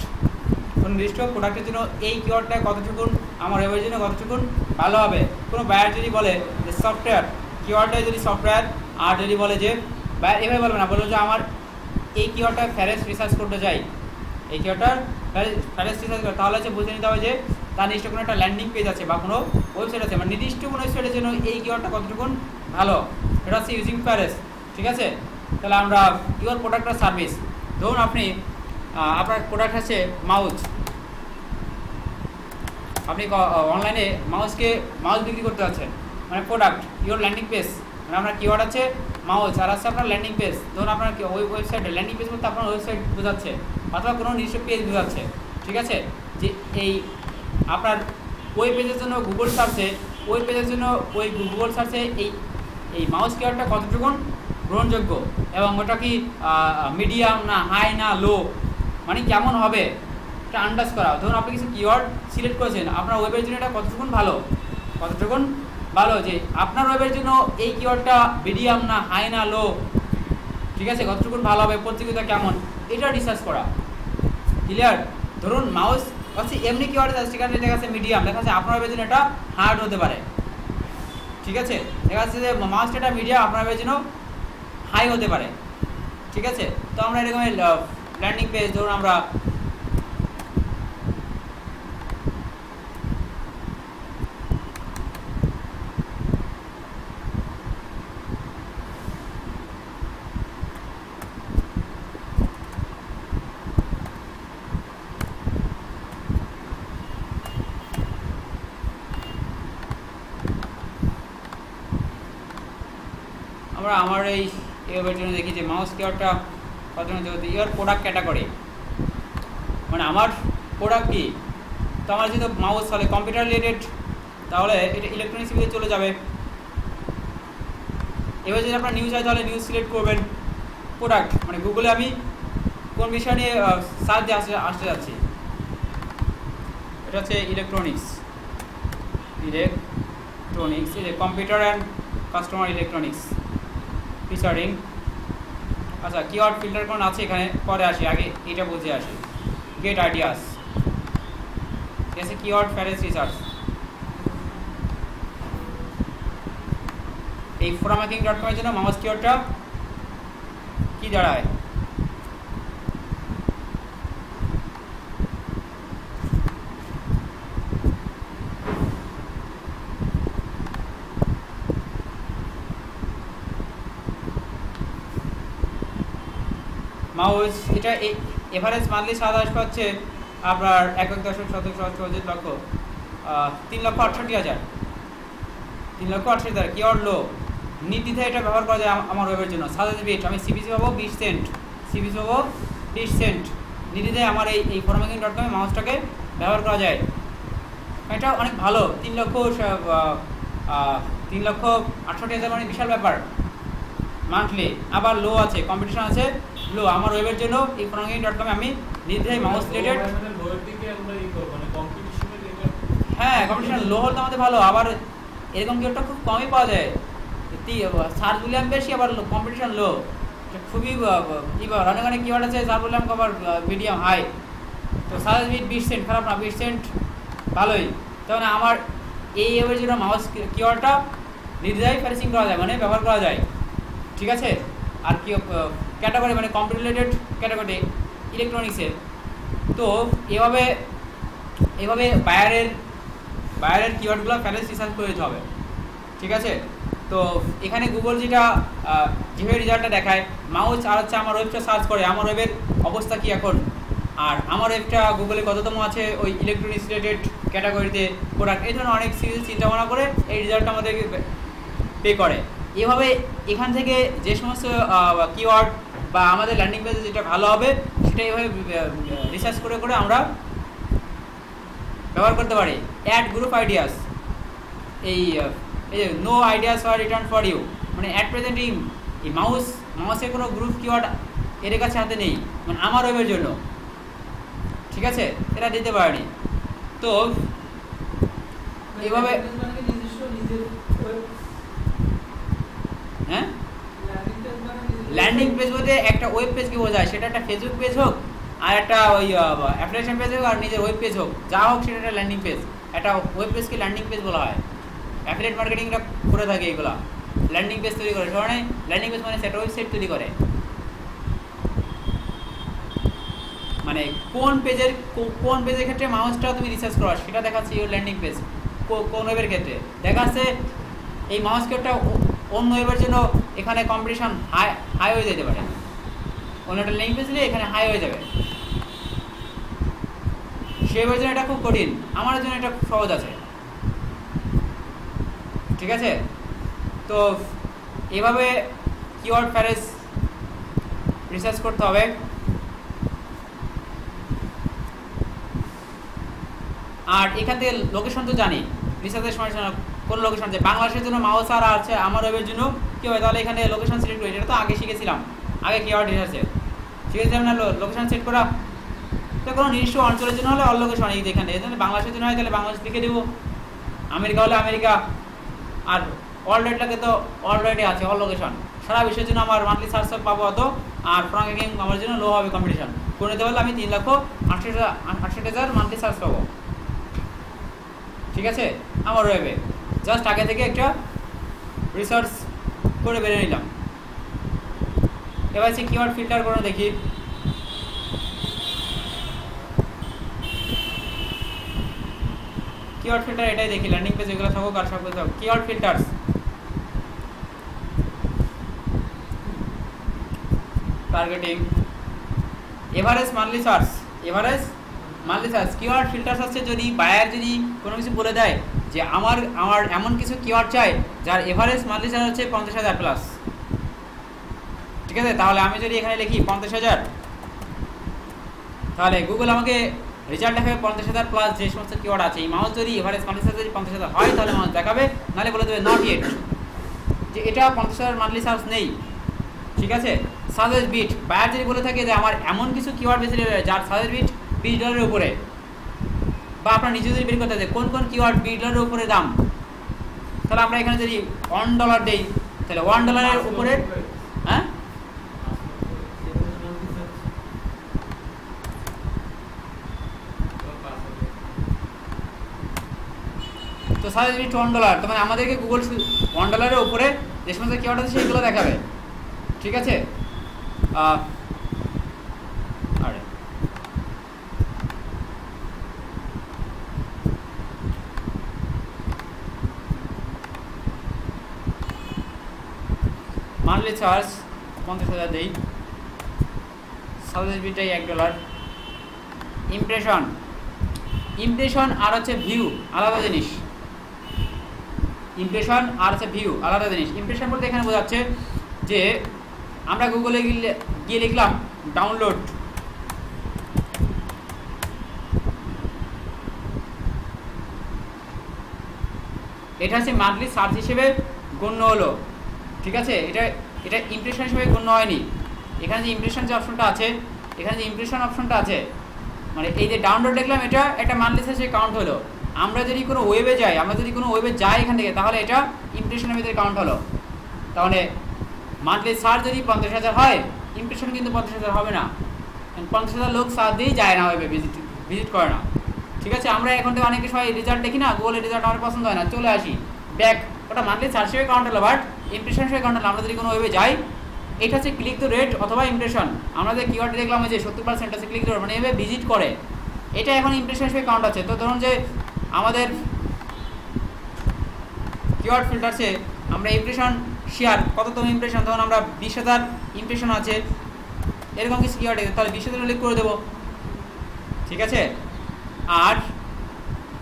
কোনো নির্দিষ্ট প্রোডাক্টের জন্য এই কিওয়ার্ডটা কতটুকুন আমার ওয়েবের জন্য কতটুকুন ভালো হবে। কোনো বায়ার যদি বলে যে সফটওয়্যার, কিওয়ার্ডটা যদি সফটওয়্যার, আর যদি বলে যে বায়ার এভাবে বলবে না, বলবো যে আমার এই কিওয়ার্ডটা ফ্যারেস রিসার্চ করতে চাই, এই কিওয়ার্ডটার ফ্যারেস রিসার্চ করে, তাহলে হচ্ছে বুঝে নিতে হবে যে তার নির্দিষ্ট কোনো একটা ল্যান্ডিং পেজ আছে বা কোনো ওয়েবসাইট আছে, মানে নির্দিষ্ট কোনো ওয়েবসাইটের জন্য এই কিওয়ার্ডটা কতটুকুন ভালো, এটা হচ্ছে ইউজিং ফ্যারেস। ঠিক আছে, তাহলে আমরা ইউর প্রোডাক্ট আর সার্ভিস, ধরুন আপনি আপনার প্রোডাক্ট আছে মাউস, আপনি অনলাইনে মাউস বিক্রি করতে আছেন, মানে প্রোডাক্ট ইউর ল্যান্ডিং পেজ, মানে আপনার কিওয়ার্ড আছে মাউস আর আছে আপনার ল্যান্ডিং পেজ। ধরুন আপনার ওয়েবসাইটে ল্যান্ডিং পেজ বলতে আপনার ওয়েবসাইট বোঝাচ্ছে অথবা কোনো নির্দিষ্ট পেজ বোঝাচ্ছে। ঠিক আছে, যে এই আপনার ওই পেজের জন্য গুগল সার্চে, ওই পেজের জন্য ওই গুগল সার্চে এই মাউস কিওয়ার্ডটা কতটুকুন গ্রহণযোগ্য এবং ওটা কি মিডিয়াম না হাই না লো, মানে কেমন হবে এটা আন্দাজ করা। ধরুন আপনি কিছু কিওয়ার্ড সিলেক্ট করেছেন, আপনার ওয়েবের জন্য এটা কতটুকুন ভালো, যে আপনার ওয়েবের জন্য এই কিওয়ার্ডটা মিডিয়াম না হাই না লো, ঠিক আছে, কতটুকুন ভালো হবে, প্রতিযোগিতা কেমন, এটা রিসার্চ করা। ক্লিয়ার? ধরুন মাউস হচ্ছে এমনি কিওয়ার্ড আছে, সেখানে দেখা যাচ্ছে মিডিয়াম, দেখা যাচ্ছে আপনার ওয়েবের জন্য এটা হার্ড হতে পারে। ঠিক আছে, দেখা যাচ্ছে যে মাউসটা এটা মিডিয়াম, আপনার ওয়েবের জন্য হাই হতে পারে। ঠিক আছে, তো আমরা এরকম ল্যান্ডিং পেজ, ধরুন আমরা আমার এই ওয়েবের জন্য দেখি যে মাউস কিওয়ার্ডটা কত যদি ইওর প্রোডাক্ট ক্যাটাগরি, মানে আমার প্রোডাক্ট কি, তো আমার যেহেতু মাউস হলে কম্পিউটার রিলেটেড, তাহলে এটা ইলেকট্রনিক্স দিকে চলে যাবে। এবার যদি আপনার নিউজ হয় তাহলে নিউজ সিলেক্ট করবেন। প্রোডাক্ট মানে গুগলে আমি কোন বিষয় নিয়ে সার্চ দিয়ে আসতে যাচ্ছি, এটা হচ্ছে ইলেকট্রনিক্স, এই যে computer and customer electronics featuring. আচ্ছা, কিওয়ার্ড ফিল্টার কোন আছে এখানে, পরে আসি, আগে এটা বুঝে আসি। গেট আইডিয়াস, ঠিক আছে, কিওয়ার্ড ফ্যারেস রিসার্চ, এই ফোরামার্কিং.com এর জন্য মাউস কিওয়ার্ডটা কি দাঁড়ায়, মাউস এটা এভারেজ মান্থলি সার্চ আসবে হচ্ছে আপনার 1.77 লক্ষ 3,68,000 3,68,000 কিওয়ার্ড লো নির্দ্বিধায় এটা ব্যবহার করা যায় আমার ওয়েবের জন্য। সাজেস্ট বিট আমি সিপিসি পাবো 20 সেন্ট, সিপিসি পাবো 20 সেন্ট, নির্দ্বিধায় আমার এই formatting.com মাউসটাকে ব্যবহার করা যায়। এটা অনেক ভালো। 3,68,000 মানে বিশাল ব্যাপার মান্থলি। আবার লো আছে, কম্পিটিশন আছে লো। আমার ওয়েবের জন্য এই formatting.com আমি নির্দ্বিধায় মাউস রিলেটেড লোয়ের দিকে আমরা ই করব মানে কম্পিটিশনের লেভেল। হ্যাঁ, কম্পিটিশন লো হলে আমাদের ভালো। আবার এরকম কিওয়ার্ডটা খুব কমই পাওয়া যায়, সার্চ ভলিউম বেশি আবার কম্পিটিশন লো। খুবই অনেক অনেক কিওয়ার্ড আছে সার্চ ভলিউম আবার মিডিয়াম হাই। তো সার্চ বিট 20 সেন্ট খারাপ না, 20 সেন্ট ভালোই। তাহলে আমার এই ওয়েবের জন্য মাউস কিওয়ার্ডটা নির্দ্বিধায় প্যারেসিং করা যায়, মানে ব্যবহার করা যায়। ঠিক আছে। আর কি ক্যাটাগরি মানে কম্পিউটার রিলেটেড ক্যাটাগরি ইলেকট্রনিক্সের। তো এভাবে বায়ারের কিওয়ার্ডগুলো প্যারেস রিসার্চ করে দিতে হবে। ঠিক আছে। তো এখানে গুগল যেভাবে রেজাল্টটা দেখায় মাউস আর হচ্ছে আমার ওয়েবটা সার্চ করে আমার ওয়েবের অবস্থা কি এখন, আর আমার ওয়েবটা গুগলে কততম আছে ওই ইলেকট্রনিক্স রিলেটেড ক্যাটাগরিতে প্রোডাক্ট, এই ধরনের অনেক সিরিজ চিন্তা ভাবনা করে এই রেজাল্টটা আমাদেরকে পে করে। এভাবে এখান থেকে যে সমস্ত কিওয়ার্ড বা আমাদের ল্যান্ডিং পেজে যেটা ভালো হবে সেটা এভাবে রিসার্চ করে করে আমরা ব্যবহার করতে পারি। অ্যাড গ্রুপ আইডিয়াস, এই নো আইডিয়াস আর রিটার্ন ফর ইউ, মানে অ্যাট প্রেজেন্ট এই মাউসের কোনো গ্রুপ কিওয়ার্ড এর কাছে হাতে নেই, মানে আমার ওয়েবের জন্য। ঠিক আছে, এটা দিতে পারেনি। তো এইভাবে হ্যাঁ, ল্যান্ডিং পেজ বলতে একটা ওয়েব পেজকে বোঝায়, সেটা একটা ফেসবুক পেজ হোক আর একটা ওই অ্যাপ্লিকেশন পেজ হোক আর নিজের ওয়েব পেজ হোক, যা হোক সেটা একটা ল্যান্ডিং পেজ। একটা ওয়েব পেজকে ল্যান্ডিং পেজ বলা হয়। অ্যাফিলিয়েট মার্কেটিংটা করে থাকে এগুলা, ল্যান্ডিং পেজ তৈরি করে। সবাই ল্যান্ডিং পেজ মানে সেটা ওয়েবসাইট তৈরি করে, মানে কোন পেজের ক্ষেত্রে মাউসটা তুমি রিসার্চ করো সেটা দেখাচ্ছে ইউর ল্যান্ডিং পেজ। কোন ওয়েবের ক্ষেত্রে দেখাচ্ছে এই মাউস কিওয়ার্ডটা অন্য ওয়েবের জন্য এখানে কম্পিটিশন হাই হয়ে যেতে পারে, অন্য একটা ল্যান্ডিং পেজ নিয়ে এখানে হাই হয়ে যাবে। সেই ওয়েবের জন্য এটা খুব কঠিন, আমার জন্য এটা খুব সহজ আছে। ঠিক আছে। তো এভাবে কিওয়ার্ড প্যারেস রিসার্চ করতে হবে। আর এখান থেকে লোকেশন তো জানি, রিসার্চের সময় কোন লোকেশন আছে। বাংলাদেশের জন্য মাউস আর আছে আমার ওয়েবের জন্য কী হয়, তাহলে এখানে লোকেশন সিলেক্ট করি। এটা তো আগে শিখেছিলাম, আগে কিওয়ার্ড রিসার্চে শিখেছিলাম না লোকেশন সেট করা। তো কোনো নির্দিষ্ট অঞ্চলের জন্য হলে অল লোকেশন, এই এখানে বাংলাদেশের জন্য হয় তাহলে বাংলাদেশ লিখে দেবো, আমেরিকা হলে আমেরিকা, আর ওয়ার্ল্ড ওয়াইডটাকে তো ওয়ার্ল্ড ওয়াইডে আছে অল লোকেশন। সারা বিশ্বের জন্য আমার মান্থলি সার্চ পাবো অত, আর ফ্রাঙ্কিং আমার জন্য লো হবে কম্পিটিশন। করে দিতে পারলে আমি 3,68,000 মান্থলি সার্চ পাবো। ঠিক আছে, আমার ওয়েবে জাস্ট আগে থেকে একটা রিসার্চ করে বেরিয়ে নিলাম। এবার সে কিওয়ার্ড ফিল্টার করে দেখি। কিওয়ার্ড ফিল্টার এটাই দেখি, ল্যান্ডিং পেজ এগুলো থাকুক আর সব কিছু। Keyword filters, targeting, average monthly search, keyword filters আছে। যদি বায়ার যদি কোনো কিছু বলে দেয় যে আমার এমন কিছু কিওয়ার্ড চাই যার এভারেজ মান্থলি সার্চ হচ্ছে 50,000 প্লাস, ঠিক আছে, তাহলে আমি যদি এখানে লিখি 50,000, তাহলে গুগল আমাকে রেজাল্ট দেখাবে 50,000 প্লাস যে সমস্ত কিওয়ার্ড আছে। এই মাউস যদি এভারেজ মান্থলি সার্চ যদি 50,000 হয় তাহলে মাউস দেখাবে, নাহলে বলে দেবে নট ইয়েট, যে এটা 50,000 মান্থলি সার্চ নেই। ঠিক আছে। সাজেস্ট বিট, বায়ার যদি বলে থাকে যে আমার এমন কিছু কিওয়ার্ড বেশি যার সাজেস্ট বিট $20 উপরে, বা আপনার নিজে যদি বের করতে হবে কোন কোন কিওয়ার্ড $20 উপরে দাম, তাহলে আমরা এখানে যদি $1 দেই তাহলে $1 উপরে, হ্যাঁ তো সাজেস্ট বিট $1, তো মানে আমাদেরকে গুগল $1 উপরে যে সমস্ত কিওয়ার্ড আছে সেগুলো দেখাবে। ঠিক আছে। আরে মান্থলি চার্জ 50,000 দেই। সাজেস্ট বিটাই $1। ইমপ্রেশন, ইমপ্রেশন আর হচ্ছে ভিউ আলাদা জিনিস। ইমপ্রেশন আর হচ্ছে ভিউ আলাদা জিনিস। ইমপ্রেশন বলতে এখানে বোঝাচ্ছে যে আমরা গুগলে গিয়ে লিখলাম ডাউনলোড, এটা হচ্ছে মান্থলি সার্চ হিসেবে গণ্য হলো, ঠিক আছে। এটা ইমপ্রেশন হিসেবে গণ্য হয়নি। এখানে যে ইমপ্রেশন যে অপশনটা আছে, এখানে যে ইমপ্রেশন অপশনটা আছে, মানে এই যে ডাউনলোড দেখলাম, এটা একটা মান্থলি সার্চে কাউন্ট হলো। আমরা যদি কোনো ওয়েবে যাই, এখান থেকে, তাহলে এটা ইমপ্রেশনের ভিতরে কাউন্ট হলো। তাহলে মান্থলি সার্চ যদি 50,000 হয়, ইমপ্রেশন কিন্তু 50,000 হবে না। 50,000 লোক সার্চ দিয়েই যায় না, ওয়েবে ভিজিট করে না, ঠিক আছে। আমরা এখন থেকে অনেকে সবাই রেজাল্ট দেখি না, গুগলের রেজাল্ট আমার পছন্দ হয় না, চলে আসি ব্যাক, ওটা মান্থলি সার্চ হিসেবে কাউন্ট হলো, বাট ইমপ্রেশন হিসেবে কাউন্ট হলো। আমরা যদি কোনো ওয়েবে যাই, এটা হচ্ছে ক্লিক দ্য রেট অথবা ইমপ্রেশন। আমরা যে কিওয়ার্ড দেখলাম যে 70% আছে ক্লিক দ্য রেট, মানে এভাবে ভিজিট করে, এটা এখন ইমপ্রেশন হিসেবে কাউন্ট আছে। তো ধরুন যে আমাদের কিওয়ার্ড ফিল্টারসে আমরা ইমপ্রেশন শেয়ার, কততম ইমপ্রেশন, তখন আমরা 20,000 ইমপ্রেশন আছে এরকম কিছু কিওয়ার্ড, তাহলে 20,000 ক্লিক করে দেবো, ঠিক আছে। আর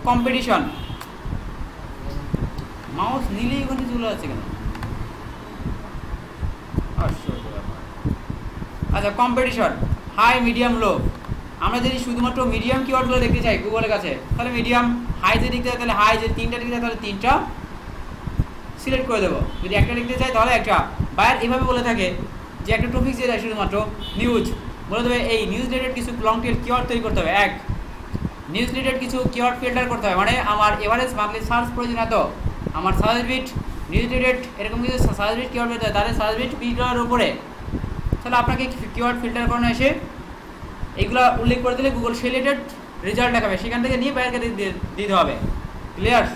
কম্পিটিশন, মাউস নিলেই ওখানে চলে যাচ্ছে কেন, আচ্ছা। কম্পিটিশন হাই, মিডিয়াম, লো। আমরা যদি শুধুমাত্র মিডিয়াম কিওয়ার্ডগুলো দেখতে চাই গুগলের কাছে, তাহলে মিডিয়াম। হাই যদি দেখতে চাই তাহলে হাই, যদি 3টা দেখতে চাই তাহলে 3টা সিলেক্ট করে দেবো। যদি একটা দেখতে চাই তাহলে একটা। বায়ার এভাবে বলে থাকে যে একটা টপিক দিয়ে দেয় শুধুমাত্র নিউজ, বলে দেবে এই নিউজ রিলেটেড কিছু লং টেল কিওয়ার্ড তৈরি করতে হবে। এক, নিউজ রিলেটেড কিছু কিওয়ার্ড ফিল্টার করতে হবে, মানে আমার এভারেজ মান্থলি সার্চ প্রয়োজন এত, আমার সার্চ বিট নিউজ রিলেটেড এরকম কিছু সার্চ বিট কিওয়ার্ড পেতে হয়, তাহলে সার্চ বিট বিটার উপরে, তাহলে আপনাকে কিওয়ার্ড ফিল্টার করানো এসে এইগুলো উল্লেখ করে দিলে গুগল সেই রিলেটেড রেজাল্ট দেখাবে, সেখান থেকে নিয়ে বাইরকে দিতে হবে। ক্লিয়ার?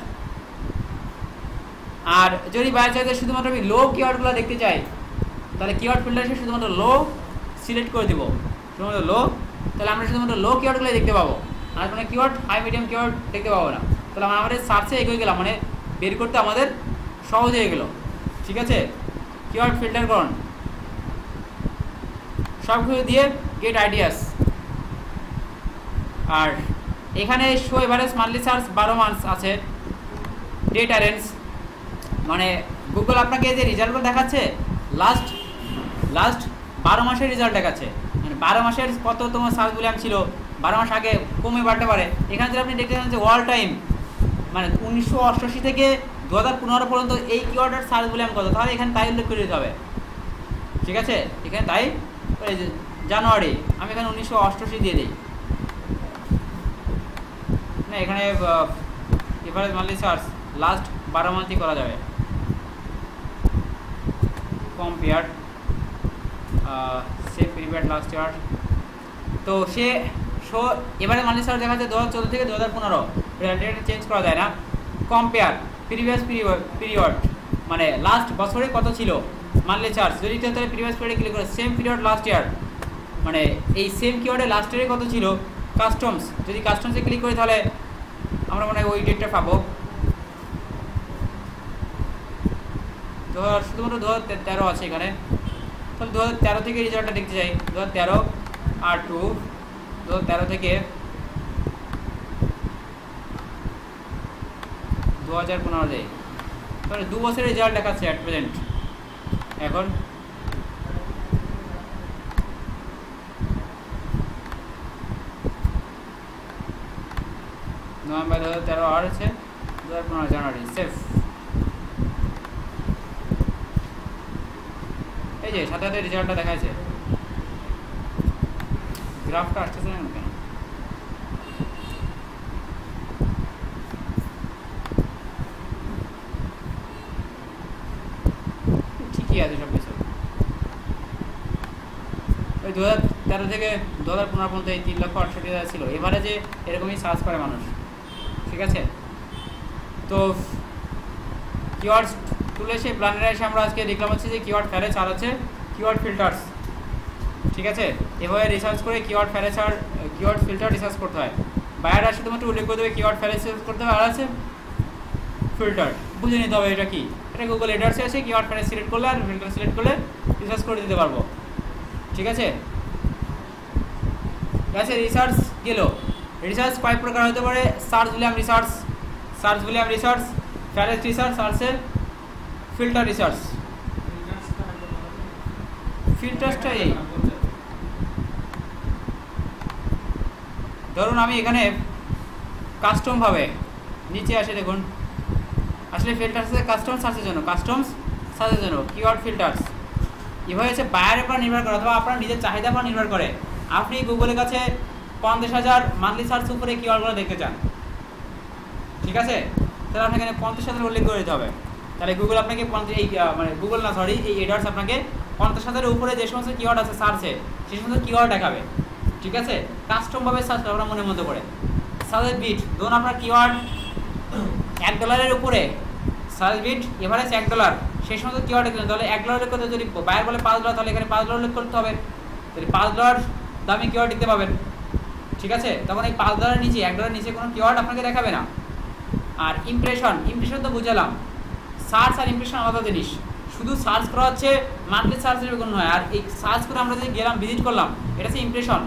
আর যদি বাইরে চাইতে শুধুমাত্র আমি লো কিওয়ার্ডগুলো দেখতে চাই, তাহলে কিওয়ার্ড ফিল্টার এসে শুধুমাত্র লো সিলেক্ট করে দিব, শুধুমাত্র লো, তাহলে আমরা শুধুমাত্র লো কিওয়ার্ডগুলো দেখতে পাবো, আর কোনো কিওয়ার্ড হাই মিডিয়াম কিওয়ার্ড দেখতে পাবো না। তাহলে আমাদের সার্চে এগিয়ে গেলাম, মানে বের করতে আমাদের সহজ হয়ে গেল, ঠিক আছে। কিওয়ার্ড ফিল্টার করুন, সব কিছু দিয়ে গেট আইডিয়াস। আর এখানে show average monthly search 12 month আছে। ডেট অ্যারেঞ্জ, মানে গুগল আপনাকে যে রেজাল্টগুলো দেখাচ্ছে লাস্ট 12 মাসের রেজাল্ট দেখাচ্ছে, মানে 12 মাসের কত তোমার সার্চ ভলিউম ছিল, 12 মাস আগে কমে বাড়তে পারে। এখানে যদি আপনি দেখতে চান যে অল টাইম, মানে 1988 থেকে 2015 পর্যন্ত এই কিওয়ার্ডের সার্চ ভলিউম কত, তাহলে এখানে তাই উল্লেখ করে দিতে হবে, ঠিক আছে। এখানে তাই জানুয়ারি, আমি এখানে 1988 দিয়ে দিই না, এখানে এভারেজ মান্থলি সার্চ লাস্ট 12 মান্থই করা যাবে। কম্পেয়ার সে পিরিয়ড লাস্ট ইয়ার, তো সে শো এভারেজ মান্থলি সার্চ দেখা যাচ্ছে 2014 থেকে 2015, ডেটা চেঞ্জ করা যায় না। কম্পেয়ার প্রিভিয়াস পিরিয়ড, মানে লাস্ট বছরে কত ছিল মান্থলি চার্জ, যদি তাহলে প্রিভিয়াস পিরিয়ডে ক্লিক করে সেম পিরিয়ড লাস্ট ইয়ার, মানে এই সেম কিওয়ার্ডে লাস্ট ইয়ারে কত ছিল। কাস্টমস, যদি কাস্টমসে ক্লিক করি তাহলে আমরা মনে হয় ওই ডেটটা পাবো। শুধুমাত্র 2013 আছে এখানে, তাহলে 2013 থেকে রেজাল্টটা দেখতে চাই। 2013 আর 2013 থেকে 2015 যাই, তাহলে 2 বছরের রেজাল্ট দেখাচ্ছে অ্যাট প্রেজেন্ট। এখন নভেম্বর 2013 আর আছে 2015 জানুয়ারি, সেফ। এই যে সাথে সাথে রেজাল্টটা দেখাচ্ছে, গ্রাফটা আসতেছে না কেন? ঠিকই আছে সব কিছু। ওই 2013 থেকে 2015 পর্যন্ত এই 3,68,000 ছিল, এবারে যে এরকমই সার্চ করে মানুষ, ঠিক আছে। তো কিওয়ার্ড তুলে এসে প্ল্যানারে এসে আমরা আজকে দেখলাম হচ্ছে যে কিওয়ার্ড ফ্যারেজ আর আছে কিওয়ার্ড ফিল্টার্স, ঠিক আছে। এভাবে রিসার্চ করে কিওয়ার্ড ফ্যারেজ আর কিওয়ার্ড ফিল্টার রিসার্চ করতে হয়। বায়াররা শুধুমাত্র উল্লেখ করে দেবে কিওয়ার্ড ফ্যারেজ করতে হবে, আর আছে ফিল্টার, বুঝে নিতে হবে এটা কি। এটা গুগল এডার্সে আছে, কিওয়ার্ড ফ্যারেজ সিলেক্ট করলে আর ফিল্টার সিলেক্ট করলে রিসার্চ করে দিতে পারবো, ঠিক আছে। ঠিক আছে, রিসার্চ গেল। রিসার্চ কয়েক প্রকার হতে পারে, search volume research, phrase research, আর আছে ফিল্টার রিসার্চ। ফিল্টারটা এই ধরুন আমি এখানে কাস্টম ভাবে নিচে আসে, দেখুন আসলে ফিল্টার্স আছে কাস্টম সার্চের জন্য, কিওয়ার্ড ফিল্টার্স। এভাবে হচ্ছে বায়ারের উপর নির্ভর করে অথবা আপনার নিজের চাহিদার উপর নির্ভর করে। আপনি গুগলের কাছে 50,000 মান্থলি সার্চ উপরে কিওয়ার্ডগুলো দেখতে চান, ঠিক আছে, তাহলে আপনাকে এখানে 50,000 উল্লেখ করে দিতে হবে। তাহলে গুগল আপনাকে গুগল না সরি এই এডওয়ার্ডস আপনাকে 50,000 উপরে যে সমস্ত কিওয়ার্ড আছে সার্চে সেই সমস্ত কিওয়ার্ড দেখাবে, ঠিক আছে। কাস্টমভাবে সার্চ আপনার মনের মতো করে। সার্চ বিট, ধরুন আপনার কিওয়ার্ড $1 উপরে সার্চ বিট এভারেজ $1, সেই সমস্ত কিওয়ার্ড দেখলেন, তাহলে $1 করতে যদি বায়ার বলে $5, তাহলে এখানে $5 উল্লেখ করতে হবে, তাহলে $5 দামি কিওয়ার্ড দেখতে পাবেন, ঠিক আছে। তখন এই $5 নিচে $1 নিচে কোনো কিওয়ার্ড আপনাকে দেখাবে না। আর ইমপ্রেশন তো বুঝালাম, সার্চ আর ইমপ্রেশন আলাদা জিনিস। শুধু সার্চ করা হচ্ছে মান্থলি সার্চের কোনো নয়, আর এই সার্চ করে আমরা যদি গেলাম ভিজিট করলাম এটা হচ্ছে ইমপ্রেশন।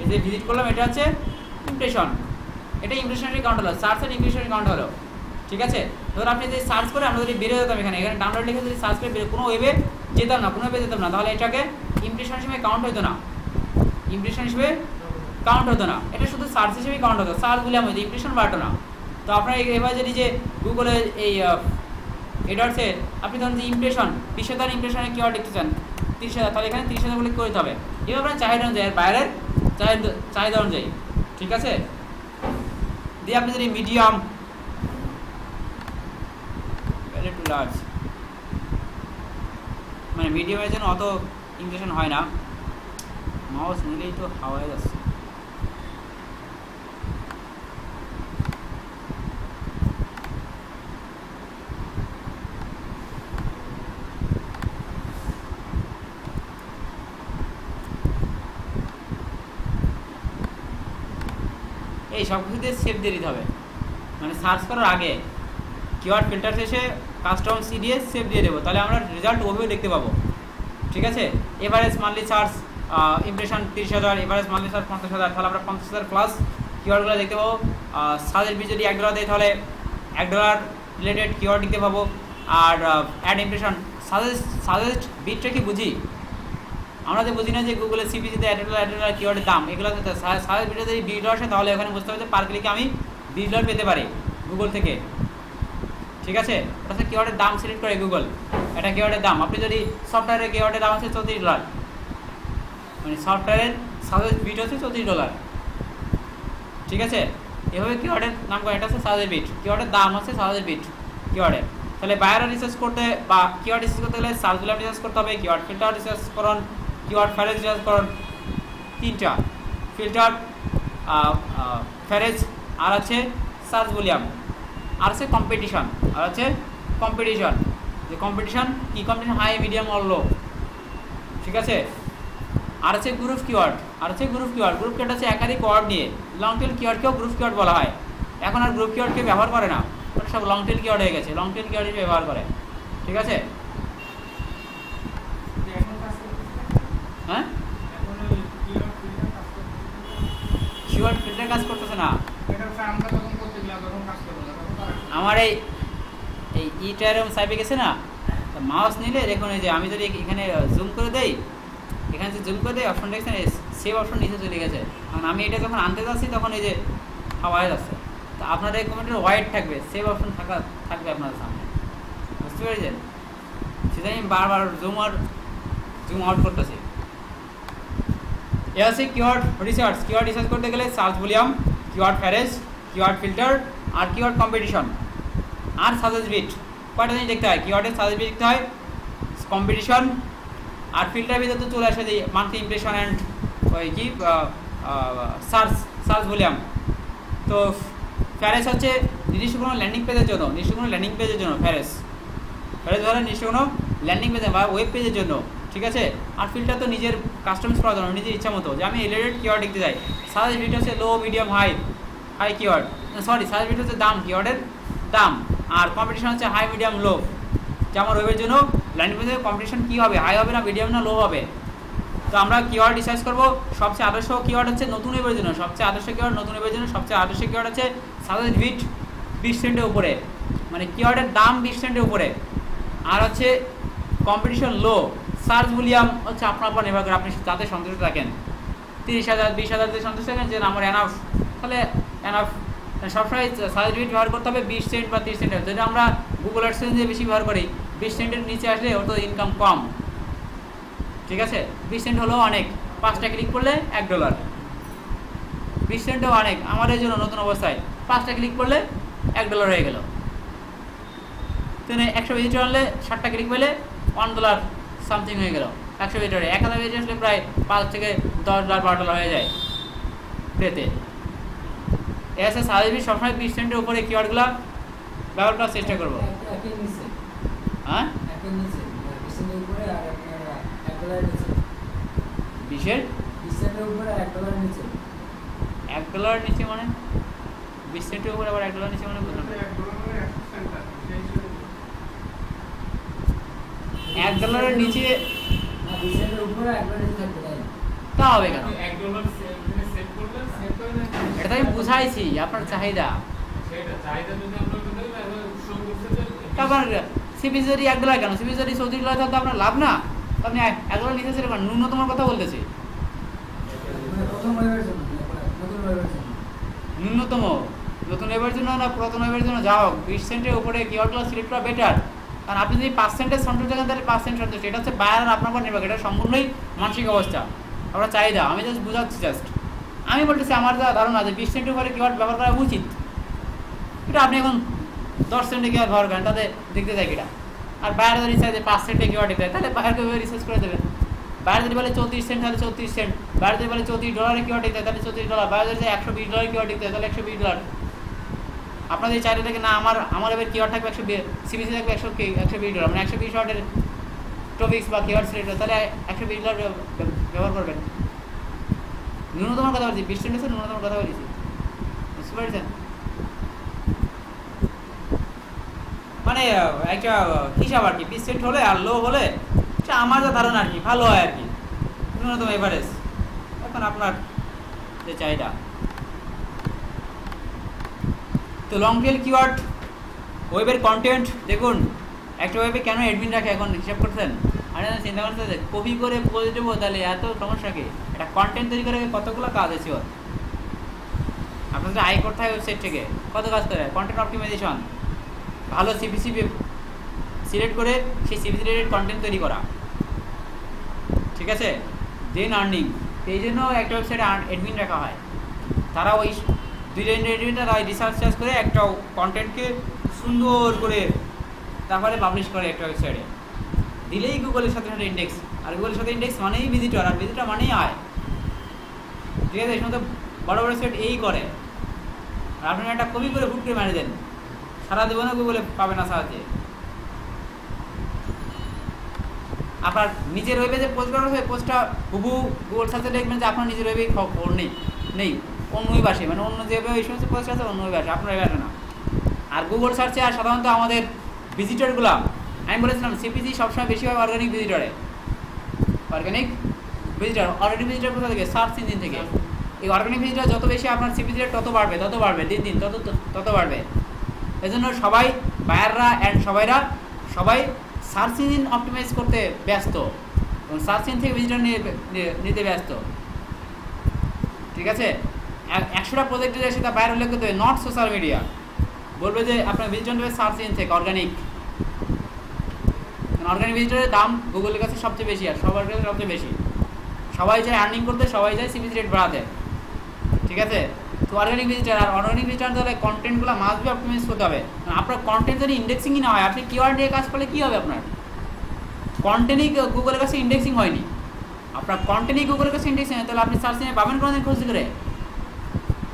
এই যে ভিজিট করলাম এটা হচ্ছে ইমপ্রেশন, এটা ইমপ্রেশনের কাউন্ট হলো, সার্চ আর ইমপ্রেশনের কাউন্ট হলো, ঠিক আছে। ধরুন আপনি যদি সার্চ করে আমরা যদি বেরিয়ে যেতাম এখানে ডাউনলোড লিখে যদি সার্চ করে কোনো ওয়েবে যেতাম না, তাহলে এটাকে ইমপ্রেশন হিসেবে কাউন্ট হতো না, এটা শুধু সার্চ হিসেবে কাউন্ট হতো, সার্চ বলে আমাদের ইমপ্রেশন বাড়তো না। তো আপনার এবার যদি যে গুগলে এই এডওয়ার্ডসে আপনি ধরুন যে ইমপ্রেশন 20,000 ইমপ্রেশনের কিওয়ার্ড দেখতে চান 30,000, তাহলে এখানে 30,000 উল্লেখ করতে হবে। এবার আপনার চাহিদা অনুযায়ী বাইরের চাহিদা অনুযায়ী, ঠিক আছে। দিয়ে আপনি যদি মিডিয়াম টু লার্জ, মানে মিডিয়ামের জন্য অত ইমপ্রেশন হয় না, মাউস নিলেই তো হাওয়ায় যাচ্ছে। এই সব কিছুতে সেভ দিয়ে দিতে হবে, মানে সার্চ করার আগে কিওয়ার্ড ফিল্টার শেষে কাস্টম সিডিএস সেভ দিয়ে দেবো, তাহলে আমরা রেজাল্ট ওভাবে দেখতে পাবো, ঠিক আছে। Average monthly search impression 30,000, average monthly search 50,000, তাহলে আমরা 50,000 প্লাস কিওয়ার্ডগুলো দেখতে পাবো। সার্চের বিট যদি $1 দেয় তাহলে $1 রিলেটেড কিওয়ার্ড দেখতে পাবো। আর অ্যাড ইমপ্রেশন সাজেস্ট বিটটা কি বুঝি আমরা, যে বুঝি না যে গুগলে সিপিসিতে $1 কিওয়ার্ডের দাম, এগুলো সাজেস্ট বিটে যদি $20 আসে তাহলে এখানে বুঝতে হবে যে পার ক্লিকে আমি $20 পেতে পারি গুগল থেকে, ঠিক আছে। ওটা হচ্ছে কিওয়ার্ডের দাম সিলেক্ট করে গুগল, এটা কিওয়ার্ডের দাম। আপনি যদি সফটওয়্যারের কিওয়ার্ডের দাম হচ্ছে $34, মানে সফটওয়্যারের সাজেস্ট বিট হচ্ছে $34, ঠিক আছে। এভাবে কিওয়ার্ডের নাম করে, এটা হচ্ছে সাজেস্ট বিট, কিওয়ার্ডের দাম হচ্ছে সাজেস্ট বিট কিওয়ার্ডের। তাহলে বায়ার রিসার্চ করতে বা কিওয়ার্ড রিসার্চ করতে গেলে সার্চ ভলিউম রিসার্চ করতে হবে, কিওয়ার্ড ফিল্টার রিসার্চ করুন, কিওয়ার্ড ফ্যারেজ রিসার্চ করুন, তিনটা ফিল্টার ফ্যারেজ, আর আছে সার্চ ভলিউম, আর আছে কম্পিটিশন, যে কম্পিটিশন কি competition high medium or low, ঠিক আছে। আর আছে গ্রুপ কিওয়ার্ড, গ্রুপ কিওয়ার্ড হচ্ছে একাধিক ওয়ার্ড নিয়ে, লং টেল কিওয়ার্ডকেও গ্রুপ কিওয়ার্ড বলা হয়। এখন আর গ্রুপ কিওয়ার্ডকে ব্যবহার করে না, ওটা সব লং টেল কিওয়ার্ড হয়ে গেছে, লং টেল কিওয়ার্ড হিসেবে ব্যবহার করে, ঠিক আছে। হ্যাঁ, কিওয়ার্ড ফিল্টার কাজ করতেছে না আমার এই ইটার সাইপে গেছে না, মাউস নিলে দেখুন এই যে আমি যদি এখানে জুম করে দেই, এখানে যে জুম করে দেই অপশন দেখছেন সেভ অপশন নিচে চলে গেছে, কারণ আমি এটা যখন আনতে যাচ্ছি তখন এই যে হাওয়ায় যাচ্ছে। তো আপনাদের কমেন্টের হোয়াইট থাকবে, সেভ অপশন থাকবে আপনাদের সামনে, বুঝতে পেরেছেন। সেটা আমি বারবার জুম আউট করতেছি। এ আছে কিওয়ার্ড রিসার্চ করতে গেলে search volume, keyword phrase, keyword filter, আর কিওয়ার্ড কম্পিটিশন, আর সাজেস্ট বিট, কয়টা জিনিস দেখতে হয়। কিওয়ার্ডের সাজেস্ট বিট দেখতে হয়, কম্পিটিশন, আর ফিল্টার ভিতরে তো চলে আসে যে মান্থলি ইমপ্রেশন অ্যান্ড ওই কি সার্চ ভলিউম। তো ফ্যারেজ হচ্ছে নির্দিষ্ট কোনো ল্যান্ডিং পেজের জন্য, ফ্যারেজ ধরে নির্দিষ্ট কোনো ল্যান্ডিং পেজে বা ওয়েব পেজের জন্য, ঠিক আছে। আর ফিল্টার তো নিজের কাস্টমাইজ করার জন্য, নিজের ইচ্ছা মতো যে আমি রিলেটেড কিওয়ার্ড দেখতে চাই। সাজেস্ট বিট হচ্ছে low medium high keyword, suggest bid হচ্ছে দাম, কিওয়ার্ডের দাম। আর কম্পিটিশন হচ্ছে হাই মিডিয়াম লো, যে আমার ওয়েবের জন্য ল্যান্ডিং পেজে কম্পিটিশন কী হবে, হাই হবে না মিডিয়াম না লো হবে, তো আমরা কিওয়ার্ড রিসার্চ করব। সবচেয়ে আদর্শ কিওয়ার্ড হচ্ছে নতুন ওয়েবের জন্য, সবচেয়ে আদর্শ কিওয়ার্ড নতুন ওয়েবের জন্য সবচেয়ে আদর্শ কিওয়ার্ড হচ্ছে সাজেস্ট ভিট 20 সেন্টের উপরে, মানে কিওয়ার্ডের দাম 20 সেন্টের উপরে। আর হচ্ছে কম্পিটিশন লো, সার্চ ভলিউম হচ্ছে আপনার উপর নির্ভর করে, আপনি যাতে সন্তুষ্ট থাকেন, 30,000 20,000 দিয়ে সন্তুষ্ট থাকেন যে আমার এনাফ, তাহলে এনাফ। সবসময় সার্চ ভিট ব্যবহার করতে হবে 20 সেন্ট বা 30 সেন্টের। যদি আমরা গুগল অ্যাডসেন্স দিয়ে বেশি ব্যবহার করি, 20 সেন্টের নিচে আসলে ওর তো ইনকাম কম, ঠিক আছে। 20 সেন্ট হলেও অনেক, 5টা ক্লিক করলে $1, 20 সেন্টও অনেক আমাদের জন্য নতুন অবস্থায়। 5টা ক্লিক করলে $1 হয়ে গেল। তো 100 ভিজিটর আনলে 60টা ক্লিক পেলে $1 সামথিং হয়ে গেল। 100 ভিজিটরে 1000 ভিজিটর আসলে প্রায় $5 থেকে $10 $12 হয়ে যায় পেতে। এসে সার্ভিস সবসময় 20 সেন্টের উপরে কিওয়ার্ডগুলো ব্যবহার করার চেষ্টা করবো। একের নিচে, হ্যাঁ, একের নিচে, 20 সেন্টের উপরে আর আপনার $1 নিচে। 20 সেন্টের উপরে $1 নিচে। $1 নিচে মানে 20 সেন্টের উপরে আবার $1 নিচে মানে বুঝলাম না। $1 নিচে না, 20 সেন্টের উপরে $1 নিচে থাকবে, তাই না? তা হবে কেন? $1 সেভ করলে এটা তো আমি বুঝাইছি আপনার চাহিদা। সেটা চাহিদা যদি আমরা বলি তাহলে শো করতে যে তারপর সিপিসি যদি $1 কেন, সিপিসি যদি $34 থাকতো আপনার লাভ না? আপনি $1 নিচে সেটা ন্যূনতম কথা বলতেছি, মানে প্রথম ওয়েবের জন্য, নতুন ওয়েবের জন্য। ন্যূনতম নতুন ওয়েবের জন্য না পুরাতন ওয়েবের জন্য যা হোক 20 সেন্টের উপরে কিওয়ার্ডগুলো সিলেক্ট করা বেটার। কারণ আপনি যদি 5 সন্তুষ্ট থাকেন তাহলে 5 সন্তুষ্ট, এটা হচ্ছে বায়ার আর আপনার উপর নির্ভর করে, এটা সম্পূর্ণই মানসিক অবস্থা, আপনার চাহিদা। আমি জাস্ট বুঝাচ্ছি, আমি বলতেছি আমার যা ধারণা যে 20 সেন্টের উপরে কিওয়ার্ড ব্যবহার করা উচিত। এটা আপনি এখন 10 সেন্টে কিওয়ার্ড ব্যবহার করেন, তাদের দেখতে যায় কিনা। আর বায়ার যদি চাই যে 5 সেন্টে কিওয়ার্ড দিতে, তাহলে বায়ারকে রিসার্চ করে দেবেন। বায়ার যদি বলে 34 সেন্ট তাহলে 34 সেন্ট, বায়ার যদি বলে $34 কিওয়ার্ড দিতে তাহলে $34, বায়ার যদি $120 কিওয়ার্ড দিতে তাহলে $120। আপনার যদি চাইলে থাকে না আমার এবার কিওয়ার্ড থাকবে 120, সিবিসি থাকবে $120, মানে 120 ওয়ার্ডের টপিক্স বা কিওয়ার্ড সিলেক্ট, তাহলে $120 ব্যবহার করবেন। ন্যূনতম কথা বলছি, 20 সেন্ট ন্যূনতম কথা বলেছি, বুঝতে পেরেছেন? মানে একটা হিসাব আর কি, 20 সেন্ট হলে আর লো হলে এটা আমার যা ধারণা আর কি ভালো হয় আর কি, ন্যূনতম এভারেজ। এখন আপনার যে চাহিদা। তো লং টেল কিওয়ার্ড ওয়েবের কন্টেন্ট দেখুন, একটা ওয়েবে কেন অ্যাডমিন রাখে এখন হিসাব করছেন? আর চিন্তা করতে কপি করে পোস্ট দেবো তাহলে এত সমস্যা কি? একটা কন্টেন্ট তৈরি করে কতগুলো কাজ আছে ওর। আপনার যদি আয় করতে হয় ওয়েবসাইট থেকে কত কাজ করে, কন্টেন্ট অপটিমাইজেশন, ভালো সিপিসি সিলেক্ট করে সেই সিপিসি রিলেটেড কন্টেন্ট তৈরি করা, ঠিক আছে, দেন আর্নিং। এই জন্য একটা ওয়েবসাইটে অ্যাডমিন রাখা হয়। তারা ওই তারা রিসার্চ করে একটা কন্টেন্টকে সুন্দর করে তারপরে পাবলিশ করে একটা ওয়েবসাইটে, দিলেই গুগলের সাথে সাথে ইন্ডেক্স। আর গুগলের সাথে ইন্ডেক্স মানেই ভিজিটর, আর ভিজিটর মানেই আয়, ঠিক আছে। এর মধ্যে বড় বড় ওয়েবসাইট এই করে। আর আপনি একটা কপি করে হুট করে মারি দেন, সারা জীবনে গুগলে পাবে না সাহায্যে। আপনার নিজের ওয়েবে যে পোস্ট করা হবে, পোস্টটা হুবু গুগল সার্চে দেখবেন যে আপনার নিজের ওয়েবেই খবর নেই অন্য ওয়েবে আসে, মানে অন্য যে ওই সমস্ত পোস্ট আছে অন্য ওয়েবে আসে, আপনার ওয়েবে আসে না। আর গুগল সার্চে আর সাধারণত আমাদের ভিজিটরগুলো, আমি বলেছিলাম সিপিজি সবসময় বেশি হয় অর্গানিক ভিজিটরে। অর্গানিক ভিজিটর কোথা থেকে? সার্চ ইঞ্জিন থেকে। এই অর্গানিক ভিজিটর যত বেশি আপনার সিপিজি রেট তত বাড়বে দিন দিন তত বাড়বে। এজন্য সবাই বায়াররা অ্যান্ড সবাই সার্চ ইঞ্জিন অপটিমাইজ করতে ব্যস্ত এবং সার্চ ইঞ্জিন থেকে ভিজিটর নিতে ব্যস্ত, ঠিক আছে। 100টা প্রজেক্ট যদি আসে তা বায়ার উল্লেখ করতে হবে, নট সোশ্যাল মিডিয়া। বলবে যে আপনার ভিজিটর নেবে সার্চ ইঞ্জিন থেকে অর্গানিক ভিজিটরের দাম গুগলের কাছে সবচেয়ে বেশি, আর সবার কাছে সবচেয়ে বেশি। সবাই চায় আর্নিং করতে, সবাই চায় সিপিসি রেট বাড়াতে, ঠিক আছে। তো অর্গানিক ভিজিটর, আর অর্গানিক ভিজিটর তাহলে কন্টেন্টগুলো মাস্ট বি অপটিমাইজ করতে হবে। আপনার কন্টেন্ট যদি ইন্ডেক্সিংই না হয়, আপনি কিওয়ার্ড দিয়ে কাজ করলে কী হবে? আপনার কন্টেন্টই গুগলের কাছে ইন্ডেক্সিং হয়নি, আপনার কন্টেন্টই গুগলের কাছে ইন্ডেক্সিং হয়, তাহলে আপনি সার্চ ইঞ্জিনে পাবেন কোনোদিন খোঁজ করে?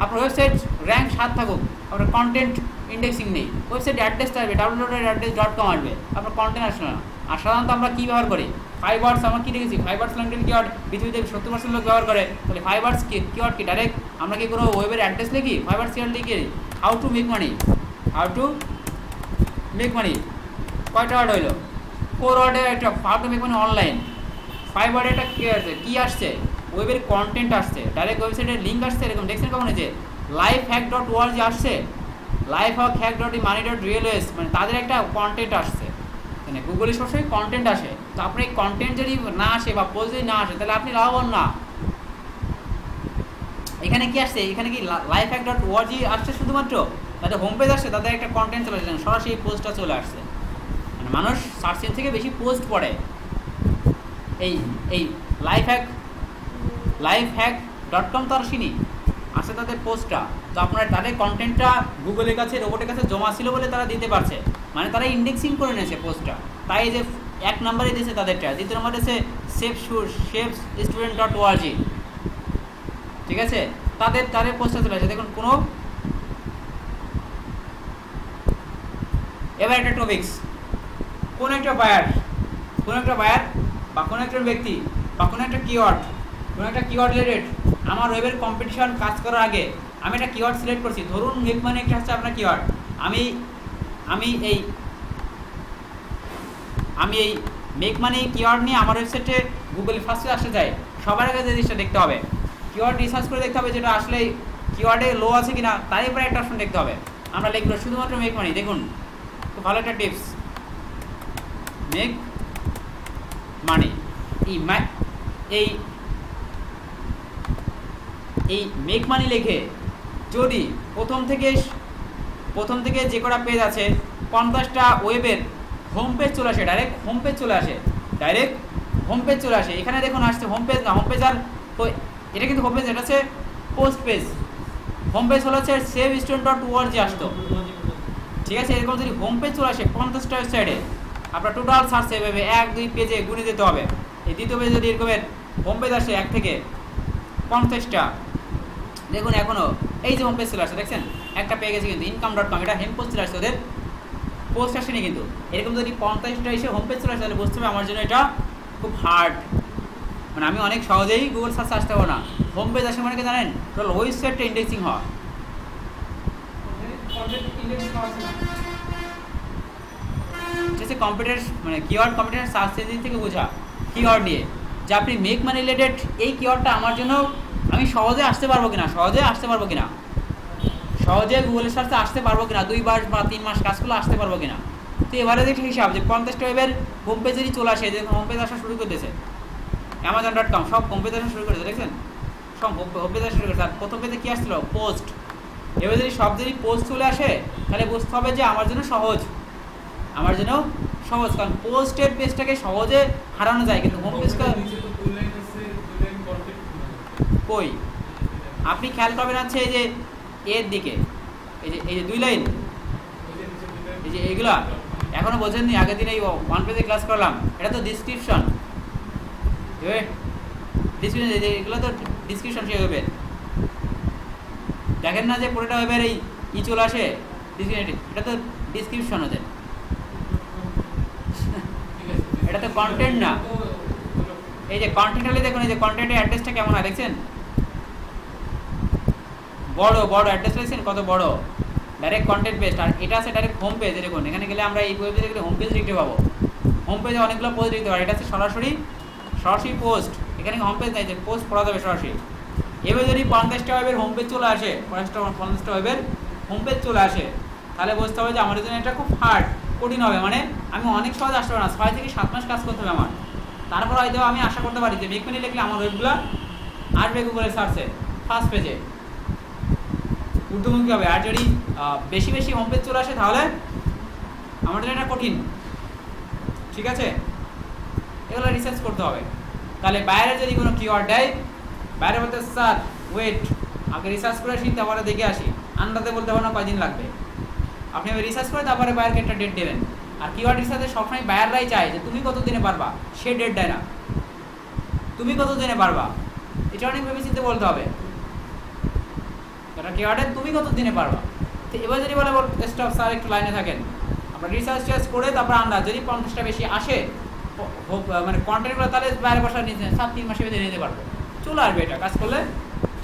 আপনার ওয়েবসাইট র্যাঙ্ক 7 থাকুক, আপনার কন্টেন্ট ইন্ডেক্সিং নেই, ওয়েবসাইট অ্যাড্রেসটা আসবে www.address.com আসবে, আপনার কন্টেন্ট আসবে না। আর সাধারণত আমরা কী ব্যবহার করি? 5 ওয়ার্ডস। আমরা কী দেখেছি? 5 ওয়ার্ডস লং টেল কিওয়ার্ড পৃথিবীতে 70% লোক ব্যবহার করে। তাহলে 5 ওয়ার্ডস কিওয়ার্ড কি ডাইরেক্ট আমরা কি কোনো ওয়েবের অ্যাড্রেস লিখি? 5 ওয়ার্ডস কিওয়ার্ড লিখি হাউ টু মেক মানি, কয়টা ওয়ার্ড হইলো? 4 ওয়ার্ডের একটা how to make money online, 5 ওয়ার্ডে একটা কি আসছে, ওয়েবের কন্টেন্ট আসছে, ডাইরেক্ট ওয়েবসাইটের লিঙ্ক আসছে, এরকম দেখছেন কখনো যে lifehack.org আসছে, lifehack.money.railways, মানে তাদের একটা কন্টেন্ট আসছে, মানে গুগলে সবসময় কন্টেন্ট আসে। তো আপনার এই কন্টেন্ট যদি না আসে বা পোস্ট যদি না আসে তাহলে আপনি লাভবান না। এখানে কি আসছে, এখানে কি lifehack.org আসছে শুধুমাত্র, তাদের হোম পেজ আসছে, তাদের একটা কন্টেন্ট চলে আসছে, সরাসরি পোস্টটা চলে আসছে। মানে মানুষ সার্চ ইঞ্জিন থেকে বেশি পোস্ট পড়ে এই এই lifehack.com তো আর চিনি আসছে তাদের পোস্টটা। তো আপনার তাদের কন্টেন্টটা গুগলের কাছে রোবটের কাছে জমা ছিল বলে তারা দিতে পারছে, মানে তারা ইন্ডেক্সিং করে নিয়েছে পোস্টটা, তাই যে 1 নম্বরে দিয়েছে তাদেরটা, 2 নম্বরে দিয়েছে safestudent.org, ঠিক আছে, তাদের পোস্টটা চলে আসে। দেখুন কোনো এবার একটা টপিকস, কোন একটা বায়ার বা কোনো একটা ব্যক্তি বা কোনো একটা কিওয়ার্ড রিলেটেড আমার ওয়েবের কম্পিটিশন কাজ করার আগে আমি একটা কিওয়ার্ড সিলেক্ট করছি, ধরুন মেক মানি একটা হচ্ছে আপনার কিওয়ার্ড, আমি এই মেক মানি কিওয়ার্ড নিয়ে আমার ওয়েবসাইটে গুগলে ফার্স্টে আসতে চাই, সবার আগে যে জিনিসটা দেখতে হবে, কিওয়ার্ড রিসার্চ করে দেখতে হবে যেটা আসলে কিওয়ার্ডে লো আছে কিনা, তার উপরে একটা অপশন দেখতে হবে। আমরা লিখবো শুধুমাত্র মেক মানি, দেখুন খুব ভালো একটা টিপস, মেক মানি। এই মেক মানি লিখে যদি প্রথম থেকে যে কটা পেজ আছে 50টা ওয়েবের হোম পেজ চলে আসে, ডাইরেক্ট হোম পেজ চলে আসে, এখানে দেখুন আসছে হোম পেজ না, হোম পেজ আর তো এটা কিন্তু হোম পেজ, এটা হচ্ছে পোস্ট পেজ, হোম পেজ হলো হচ্ছে safestudent.org আসতো, ঠিক আছে। এরকম যদি হোম পেজ চলে আসে 50টা ওয়েবসাইটে, আপনার টোটাল সার্চ এভাবে 1-2 পেজে গুনে দিতে হবে। এই দ্বিতীয় পেজে যদি এরকমের হোম পেজ আসে 1 থেকে 50টা, দেখুন এখনো এই যে হোম পেজ চলে আসছে, দেখছেন একটা পেয়ে গেছে কিন্তু income.com, এটা হেম পোস্ট চলে আসছে, ওদের পোস্ট আসেনি কিন্তু। এরকম যদি 50টা এসে হোম পেজ চলে আসে তাহলে বুঝতে হবে আমার জন্য এটা খুব হার্ড, মানে আমি অনেক সহজেই গুগল সার্চ আসতে পারবো না। হোম পেজ আসে মানে কি জানেন, টোটাল ওয়েবসাইটটা ইন্ডেক্সিং হওয়া, কম্পিউটার মানে কিওয়ার্ড কম্পিউটার সার্চ ইঞ্জিন থেকে বোঝা কিওয়ার্ড নিয়ে যে আপনি মেক মানি রিলেটেড এই কিওয়ার্ডটা আমার জন্য আমি সহজে আসতে পারবো কিনা, সহজে গুগলের সার্চে আসতে পারবো কিনা, 2 মাস বা 3 মাস কাজ করলে আসতে পারবো কিনা। তো এবারে দেখে হিসাব যে 50টা ওয়েবের হোম পেজেরই চলে আসে, যে হোম পেজ আসা শুরু করতেছে, amazon.com সব হোম পেজ আসা শুরু করেছে, দেখছেন সব হোম পেজ আসা শুরু করেছে। আর প্রথম পেজে কি আসছিল, পোস্ট। এবার যদি সব যদি পোস্ট চলে আসে তাহলে বুঝতে হবে যে আমার জন্য সহজ, কারণ পোস্টের পেজটাকে সহজে হারানো যায়, কিন্তু হোম পেজটা কই আপনি খেয়াল করবেন আছে এই যে এর দিকে, এই যে 2 লাইন, এই যে এগুলা এখনো বোঝেননি, আগের দিন এই 1 পেজে ক্লাস করলাম, এটা তো ডিসক্রিপশন, এগুলো তো ডিসক্রিপশন সে হবে, দেখেন না যে পুরোটা ওয়েবের এই চলে আসে, এটা তো ডিসক্রিপশন ওদের, এটা তো কন্টেন্ট না। এই যে কন্টেন্ট দেখুন, এই যে কন্টেন্টের অ্যাড্রেসটা কেমন হয় দেখছেন, বড় অ্যাড্রেস দেখছেন কত বড়, ডাইরেক্ট কন্টেন্ট পেজ। আর এটা আছে ডাইরেক্ট হোম পেজ, দেখুন এখানে গেলে আমরা এই ওয়েবসাইটে গেলে হোম পেজ দেখতে পাবো, হোম পেজে অনেকগুলো পোস্ট দেখতে পাবো, এটা আছে সরাসরি পোস্ট, এখানে হোম পেজ নাই যে পোস্ট পড়া যাবে সরাসরি। এবার যদি 50টা ওয়েবের হোম পেজ চলে আসে, 50টা ওয়েবের হোম পেজ চলে আসে, তাহলে বুঝতে হবে যে আমার জন্য এটা খুব কঠিন হবে, মানে আমি অনেক সহজ আসতে পারবো না, 6 থেকে 7 মাস কাজ করতে হবে আমার। তারপর হয়তো আমি আশা করতে পারি যে মেক মানি লিখলে আমার ওয়েবগুলো আসবে গুগলের সার্চে ফার্স্ট পেজে, ঊর্ধ্বমুখী হবে। আর যদি বেশি হোম পেজ চলে আসে তাহলে আমার জন্য এটা কঠিন, ঠিক আছে, এগুলো রিসার্চ করতে হবে। তাহলে বাইরে যদি কোনো কিওয়ার্ড দেয়, বাইরে বলতে স্যার ওয়েট আগে রিসার্চ করে আসি তারপরে দেখে আসি, আন্দাজে বলতে পারবো না কয়দিন লাগবে, আপনি রিসার্চ করে তারপরে বায়ারকে একটা ডেট দেবেন। আর কিওয়ার্ড রিসার্চে সবসময় বায়াররাই চায় যে তুমি কত দিনে পারবা, সে ডেট দেয় না, তুমি কত দিনে পারবা, এটা অনেক ভেবে চিন্তে বলতে হবে, এটা কিওয়ার্ডে তুমি কত দিনে পারবা। তো এবার যদি বলে স্টপ স্যার একটু লাইনে থাকেন, আমরা রিসার্চ করে তারপর আমরা যদি 50টা বেশি আসে মানে কন্টেন্টগুলো, তাহলে বাইরে বসা নিতে 7-3 মাসে বেঁধে নিতে পারবো, চলে আসবে, এটা কাজ করলে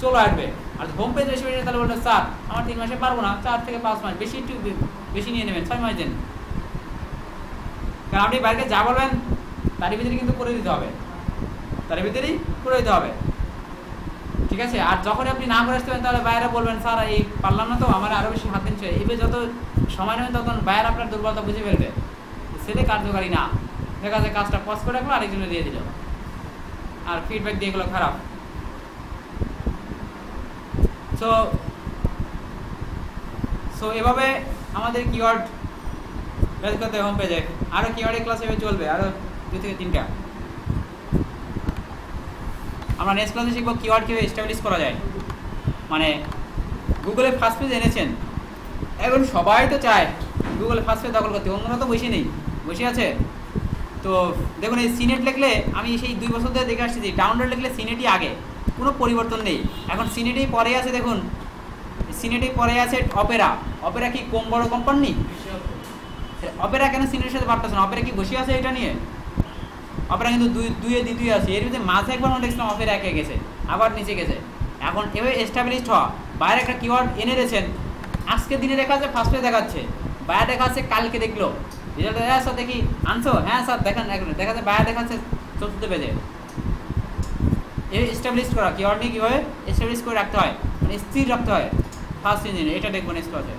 চলে আসবে। আর হোম পেজ বেশি তাহলে বলতে স্যার আমার 3 মাসে পারবো না, 4 থেকে 5 মাস, একটু বেশি নিয়ে নেবেন, 6 মাস দিন, কারণ আপনি বাইরে যা বলবেন তারই ভিতরে কিন্তু করে দিতে হবে। তার ভিতরেই করে দিতে হবে, ঠিক আছে। আর যখন আপনি না করে আসতে পারেন তাহলে বাইরে বলবেন স্যার এই পারলাম না তো, আমার আরও বেশি হাত দিন চাই। এইভাবে যত সময় নেবেন তখন বাইরে আপনার দুর্বলতা বুঝে ফেলবে, সেটা কার্যকারী না। দেখা যায় কাজটা পজ করে রাখলো, আরেকজনে দিয়ে দিল, আর ফিডব্যাক দিয়ে এগুলো খারাপ। সো এভাবে আমাদের কিওয়ার্ড বের করতে হোম পেজে। আরও কিওয়ার্ডের ক্লাস এভাবে চলবে, আরও 2 থেকে 3টা। আমরা নেক্সট ক্লাসে শিখবো কিওয়ার্ড কীভাবে এস্টাবলিশ করা যায়। মানে গুগলে ফার্স্ট পেজ এনেছেন, এখন সবাই তো চায় গুগলে ফার্স্ট পেজ দখল করতে, অন্যরা তো বসে আছে। তো দেখুন এই সিনেট লিখলে, আমি সেই 2 বছর ধরে দেখে আসছি যে ডাউনলোড লিখলে সিনেটই আগে, কোনো পরিবর্তন নেই। এখন সিনেটেই পরে আছে, দেখুন সিনেটেই পরে আছে অপেরা। অপেরা কি কম বড় কোম্পানি? অপেরা কেন সিনেটের সাথে পারতেছে না? অপেরা কি বসে আছে এটা নিয়ে? অপেরা কিন্তু দুইয়ে দ্বিতীয় আছে, এর ভিতরে মাঝে একবার মনে দেখছিলাম অপেরা একে গেছে, আবার নিচে গেছে। এখন এভাবে এস্টাবলিশড হওয়া, বাইরে একটা কিওয়ার্ড এনে রেখেছেন, আজকের দিনে দেখা যাচ্ছে ফার্স্ট পেজ দেখাচ্ছে, বাইরে দেখা যাচ্ছে কালকে দেখলো রেজাল্ট, হ্যাঁ স্যার দেখি আনছো, হ্যাঁ স্যার দেখেন, দেখা যায় বাইরে দেখাচ্ছে 4th পেজে। এই এস্টাবলিশ করা কিওয়ার্ড নিয়ে কীভাবে এস্টাবলিশ করে রাখতে হয়, মানে স্থির রাখতে হয় ফার্স্ট ইঞ্জিনে, এটা দেখবো নেক্সট ক্লাসে।